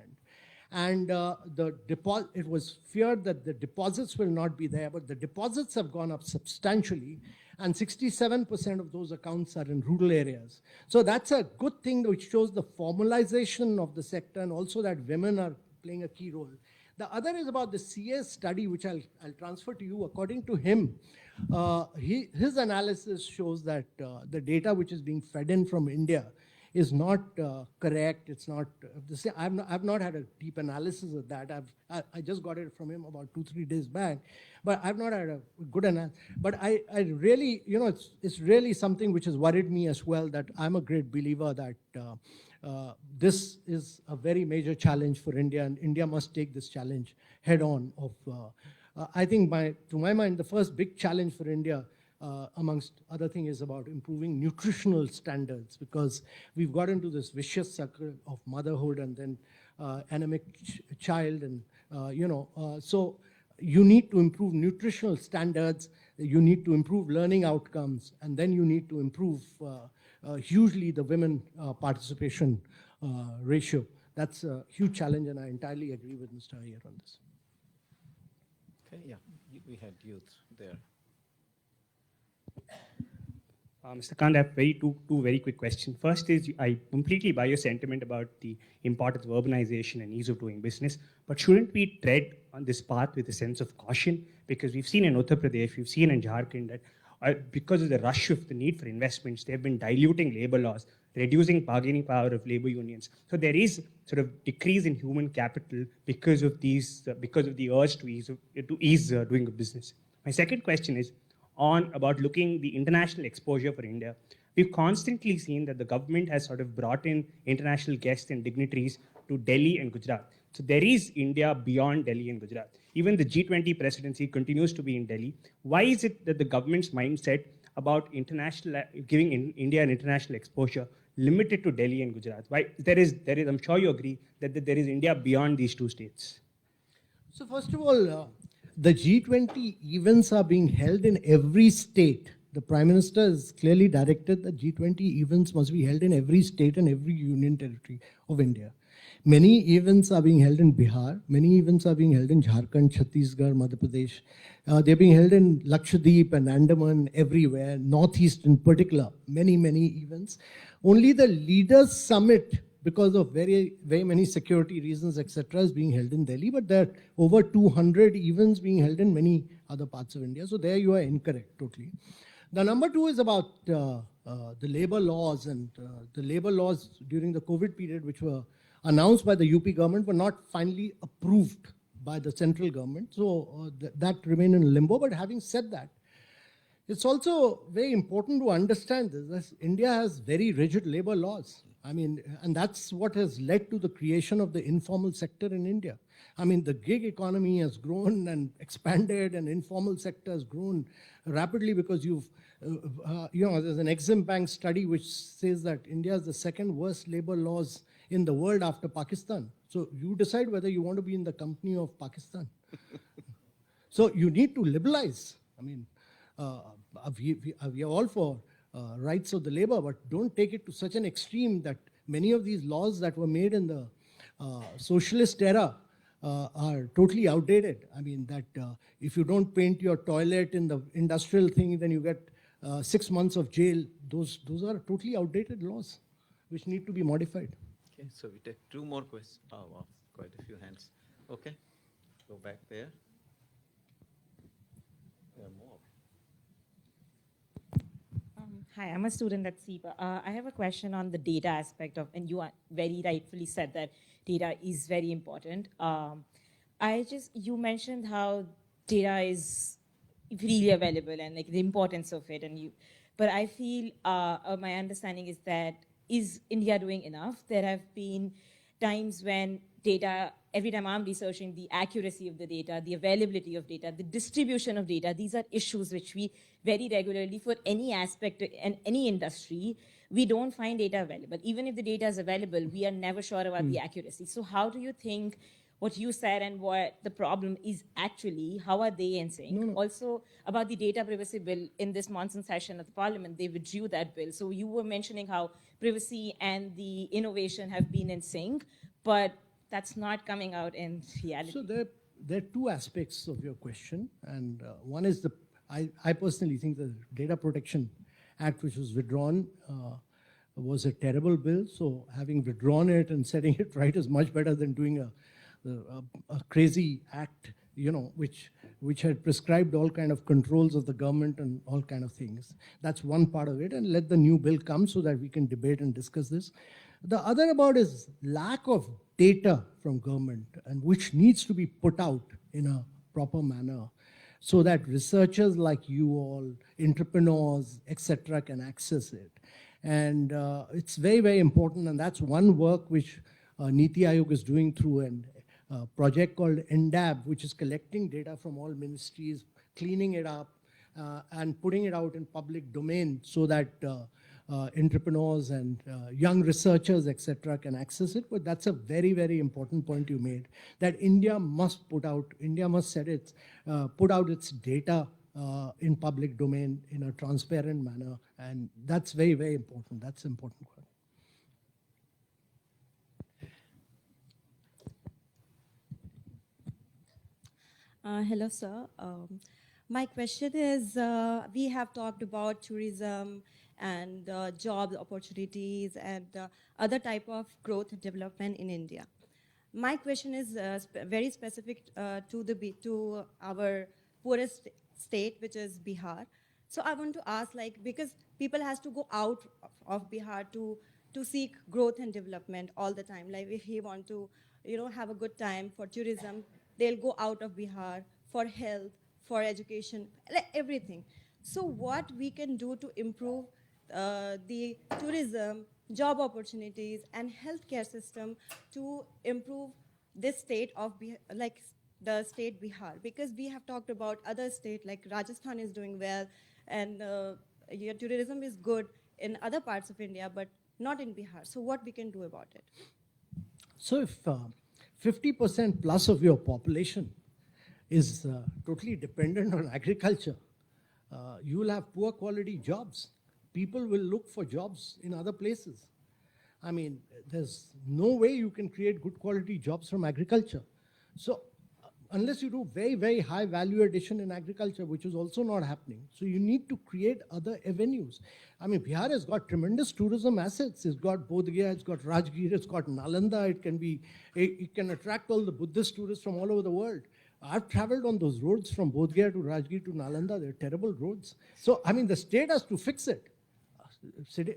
S2: And it was feared that the deposits will not be there, but the deposits have gone up substantially, and 67% of those accounts are in rural areas. So that's a good thing, which shows the formalization of the sector, and also that women are playing a key role. The other is about the CS study, which I'll transfer to you. According to him, his analysis shows that the data which is being fed in from India is not correct. It's not the same. I've not had a deep analysis of that. I just got it from him about 2-3 days back, but I've not had a good analysis. But I really, it's really something which has worried me as well, that I'm a great believer that this is a very major challenge for India, and India must take this challenge head on. I think to my mind, the first big challenge for India, amongst other things, is about improving nutritional standards, because we've got into this vicious circle of motherhood and then anemic child, and so you need to improve nutritional standards, you need to improve learning outcomes, and then you need to improve hugely the women participation ratio. That's a huge challenge, and I entirely agree with Mr. Iyer on this.
S1: Okay, yeah, we had youth there.
S6: Mr. Kant, I have two very quick questions. First is, I completely buy your sentiment about the importance of urbanization and ease of doing business, but shouldn't we tread on this path with a sense of caution? Because we've seen in Uttar Pradesh, we've seen in Jharkhand that because of the rush of the need for investments, they've been diluting labor laws, reducing bargaining power of labor unions. So there is sort of decrease in human capital because of these, because of the urge to ease doing a business. My second question is about looking the international exposure for India. We've constantly seen that the government has sort of brought in international guests and dignitaries to Delhi and Gujarat. So there is India beyond Delhi and Gujarat. Even the G20 presidency continues to be in Delhi. Why is it that the government's mindset about giving India an international exposure limited to Delhi and Gujarat? Why there is, I'm sure you agree that there is India beyond these two states.
S2: So first of all, the G20 events are being held in every state. The Prime Minister has clearly directed that G20 events must be held in every state and every union territory of India. Many events are being held in Bihar. Many events are being held in Jharkhand, Chhattisgarh, Madhya Pradesh. They're being held in Lakshadweep and Andaman, everywhere, Northeast in particular. Many, many events. Only the Leaders Summit, because of very, very many security reasons, etc., is being held in Delhi. But there are over 200 events being held in many other parts of India. So there you are incorrect totally. The number two is about the labor laws, and the labor laws during the COVID period, which were announced by the UP government, were not finally approved by the central government. So that remained in limbo. But having said that, it's also very important to understand this, that India has very rigid labor laws. I mean, and that's what has led to the creation of the informal sector in India. I mean, the gig economy has grown and expanded, and informal sector has grown rapidly because there's an Exim Bank study which says that India has the second worst labor laws in the world after Pakistan. So you decide whether you want to be in the company of Pakistan. So you need to liberalize. I mean, we are all for rights of the labor, but don't take it to such an extreme that many of these laws that were made in the socialist era are totally outdated. I mean, that if you don't paint your toilet in the industrial thing, then you get 6 months of jail. Those are totally outdated laws which need to be modified.
S1: Okay, so we take two more questions. Oh, wow, quite a few hands. Okay, go back there. There are more.
S7: Hi, I'm a student at SEPA. I have a question on the data aspect of, and you very rightfully said that data is very important. You mentioned how data is freely available and like the importance of it, but I feel my understanding is that is India doing enough? There have been times when data, every time I'm researching the accuracy of the data, the availability of data, the distribution of data, these are issues which we very regularly, for any aspect and any industry, we don't find data available. Even if the data is available, we are never sure about the accuracy. So how do you think what you said and what the problem is actually, how are they in sync? Also about the data privacy bill in this monsoon session of the parliament, they withdrew that bill. So you were mentioning how privacy and the innovation have been in sync, but that's not coming out in reality.
S2: So there are two aspects of your question, and one is I personally think the Data Protection Act, which was withdrawn, was a terrible bill. So having withdrawn it and setting it right is much better than doing a crazy act, which had prescribed all kind of controls of the government and all kind of things. That's one part of it, and let the new bill come so that we can debate and discuss this. The other about is lack of data from government, and which needs to be put out in a proper manner so that researchers like you all, entrepreneurs, etc., can access it. And it's very, very important, and that's one work which Niti Aayog is doing through a project called NDAB, which is collecting data from all ministries, cleaning it up, and putting it out in public domain so that entrepreneurs and young researchers, etc., can access it. But that's a very, very important point you made, that India must put out its data in public domain in a transparent manner, and that's very, very important. That's important.
S8: Hello, sir. My question is, we have talked about tourism and job opportunities and other type of growth and development in India. My question is very specific to our poorest state, which is Bihar. So I want to ask, because people has to go out of Bihar to seek growth and development all the time. Like if he want to, have a good time for tourism, they'll go out of Bihar for health, for education, everything. So what we can do to improve the tourism, job opportunities, and healthcare system to improve this state of the state Bihar? Because we have talked about other states, like Rajasthan is doing well, and tourism is good in other parts of India, but not in Bihar. So what we can do about it?
S2: So if 50% plus of your population is totally dependent on agriculture, you will have poor quality jobs. People will look for jobs in other places. I mean, there's no way you can create good quality jobs from agriculture. So unless you do very, very high value addition in agriculture, which is also not happening. So you need to create other avenues. I mean, Bihar has got tremendous tourism assets. It's got Bodh Gaya, it's got Rajgir, it's got Nalanda. It can attract all the Buddhist tourists from all over the world. I've traveled on those roads from Bodh Gaya to Rajgir to Nalanda. They're terrible roads. So, I mean, the state has to fix it.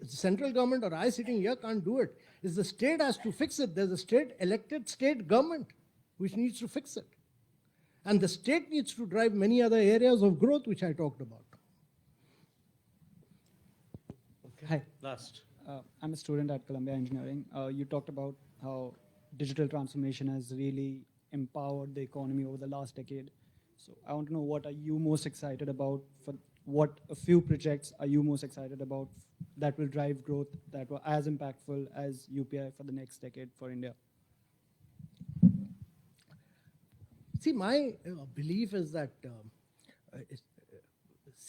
S2: Central government or I sitting here can't do it. It's the state has to fix it. There's a elected state government which needs to fix it. And the state needs to drive many other areas of growth which I talked about.
S1: Okay.
S2: Hi.
S1: Last.
S9: I'm a student at Columbia Engineering. You talked about how digital transformation has really empowered the economy over the last decade. So I want to know, what are you most excited about? For what a few projects are you most excited about that will drive growth, that were as impactful as UPI for the next decade for India?
S2: See, my belief is that,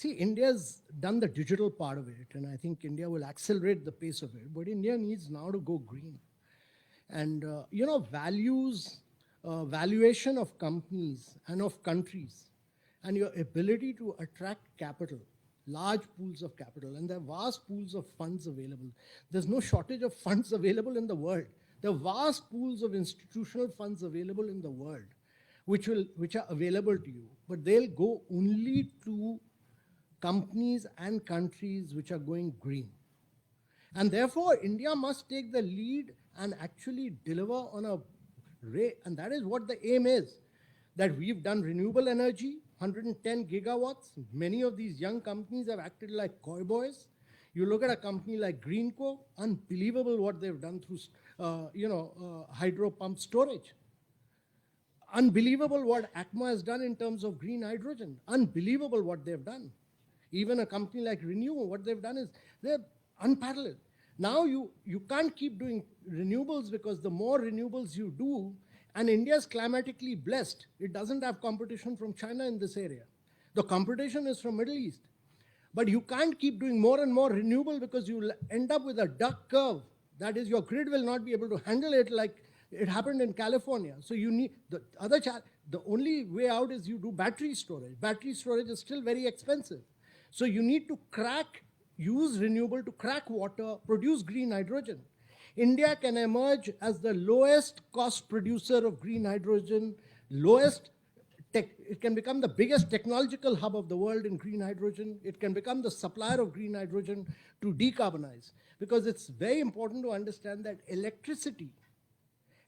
S2: India's done the digital part of it, and I think India will accelerate the pace of it, but India needs now to go green. And, valuation of companies and of countries, and your ability to attract capital, large pools of capital, and there are vast pools of funds available. There's no shortage of funds available in the world. There are vast pools of institutional funds available in the world, which are available to you, but they'll go only to companies and countries which are going green. And therefore, India must take the lead and actually deliver on a rate, and that is what the aim is, that we've done renewable energy, 110 gigawatts. Many of these young companies have acted like coy boys. You look at a company like Greenco, unbelievable what they've done through, hydro pump storage. Unbelievable what ACMA has done in terms of green hydrogen. Unbelievable what they've done. Even a company like Renew, what they've done is they're unparalleled. Now you can't keep doing renewables, because the more renewables you do, and India is climatically blessed. It doesn't have competition from China in this area. The competition is from Middle East. But you can't keep doing more and more renewable, because you'll end up with a duck curve. That is, your grid will not be able to handle it like it happened in California. So you need the only way out is you do battery storage. Battery storage is still very expensive. So you need to use renewable to crack water, produce green hydrogen. India can emerge as the lowest cost producer of green hydrogen, it can become the biggest technological hub of the world in green hydrogen. It can become the supplier of green hydrogen to decarbonize. Because it's very important to understand that electricity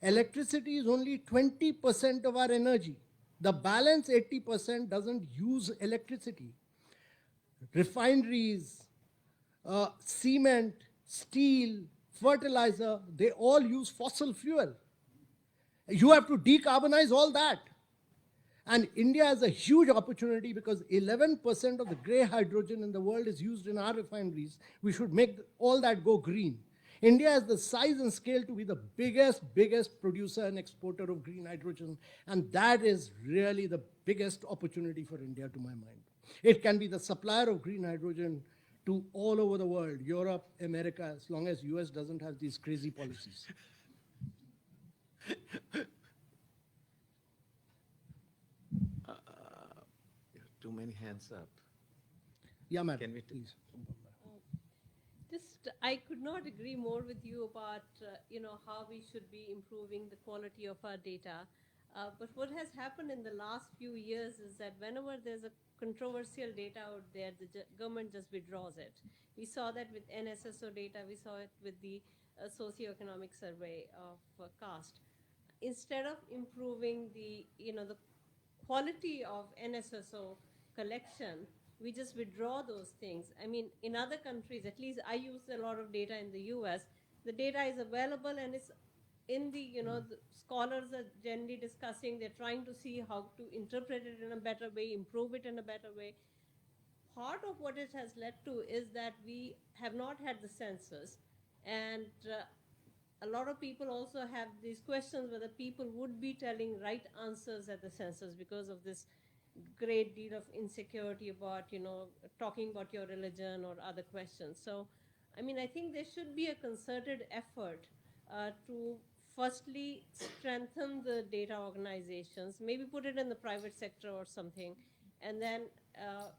S2: is only 20% of our energy. The balance 80% doesn't use electricity. Refineries, cement, steel, fertilizer, they all use fossil fuel. You have to decarbonize all that. And India has a huge opportunity, because 11% of the grey hydrogen in the world is used in our refineries. We should make all that go green. India has the size and scale to be the biggest producer and exporter of green hydrogen. And that is really the biggest opportunity for India, to my mind. It can be the supplier of green hydrogen to all over the world, Europe, America, as long as US doesn't have these crazy policies.
S1: Too many hands up.
S2: Yeah, madam.
S1: Can we
S2: please?
S10: I could not agree more with you about, how we should be improving the quality of our data. But what has happened in the last few years is that whenever there's a controversial data out there, the government just withdraws it. We saw that with NSSO data, we saw it with the socioeconomic survey of caste. Instead of improving the quality of NSSO collection, we just withdraw those things. I mean, in other countries, at least I use a lot of data in the US, the data is available and it's in the scholars are generally discussing, they're trying to see how to interpret it in a better way, improve it in a better way. Part of what it has led to is that we have not had the census, and a lot of people also have these questions whether people would be telling right answers at the census because of this great deal of insecurity about, talking about your religion or other questions. So I mean, I think there should be a concerted effort to firstly strengthen the data organizations, maybe put it in the private sector or something, and then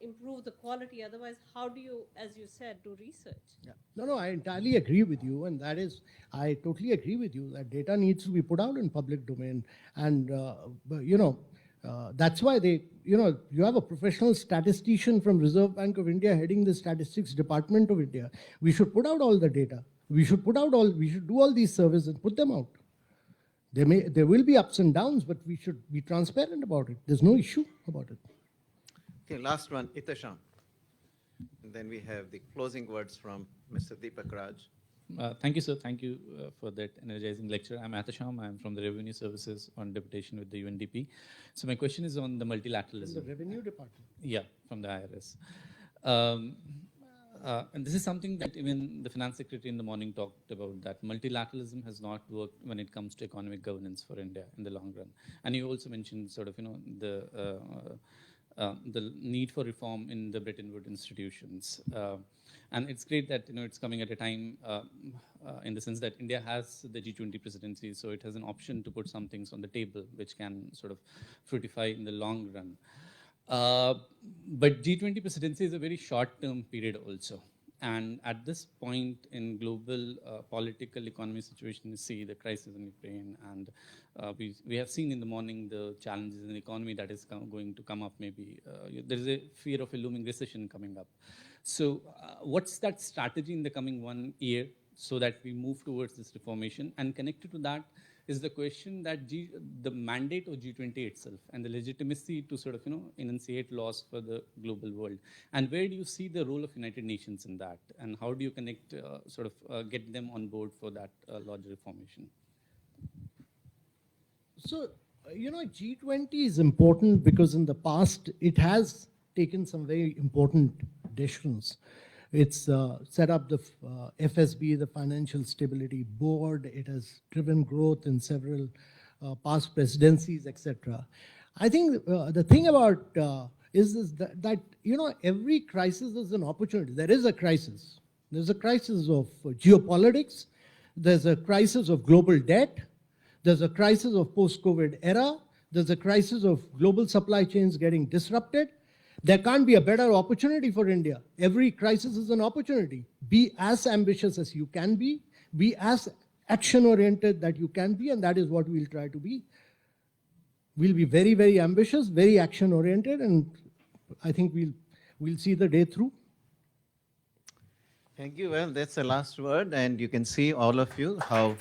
S10: improve the quality. Otherwise, how do you, as you said, do research?
S2: Yeah. No, I entirely agree with you, and that is, I totally agree with you that data needs to be put out in public domain, and that's why you have a professional statistician from Reserve Bank of India heading the Statistics Department of India. We should put out all the data. We should do all these surveys and put them out. There will be ups and downs, but we should be transparent about it. There's no issue about it.
S1: Okay, last one, Itasham. And then we have the closing words from Mr. Deepak Raj.
S11: Thank you, sir. Thank you for that energizing lecture. I'm Atasham. I'm from the Revenue Services on deputation with the UNDP. So my question is on the multilateralism.
S2: The Revenue Department.
S11: Yeah, from the IRS. And this is something that even the finance secretary in the morning talked about, that multilateralism has not worked when it comes to economic governance for India in the long run. And you also mentioned sort of, the need for reform in the Bretton Woods institutions. And it's great that it's coming at a time in the sense that India has the G20 presidency, so it has an option to put some things on the table which can sort of fructify in the long run. But G20 presidency is a very short-term period also. And at this point in global political economy situation, you see the crisis in Ukraine, and we have seen in the morning the challenges in the economy that is going to come up maybe. There is a fear of a looming recession coming up. So what's that strategy in the coming 1 year so that we move towards this reformation? And connected to that is the question that the mandate of G20 itself and the legitimacy to sort of enunciate laws for the global world. And where do you see the role of United Nations in that? And how do you connect, get them on board for that larger reformation?
S2: So, G20 is important because in the past it has taken some very important decisions. It's set up the FSB, the Financial Stability Board. It has driven growth in several past presidencies, etc. I think the thing about is that every crisis is an opportunity. There is a crisis. There's a crisis of geopolitics. There's a crisis of global debt. There's a crisis of post-COVID era. There's a crisis of global supply chains getting disrupted. There can't be a better opportunity for India. Every crisis is an opportunity. Be as ambitious as you can be as action-oriented that you can be, and that is what we'll try to be. We'll be very, very ambitious, very action-oriented, and I think we'll see the day through.
S1: Thank you. Well, that's the last word, and you can see, all of you, how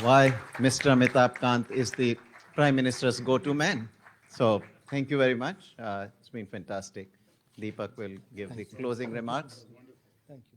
S1: why Mr. Amitabh Kant is the Prime Minister's go-to man. So thank you very much. It's been fantastic. Deepak will give the closing remarks.
S2: Thank you.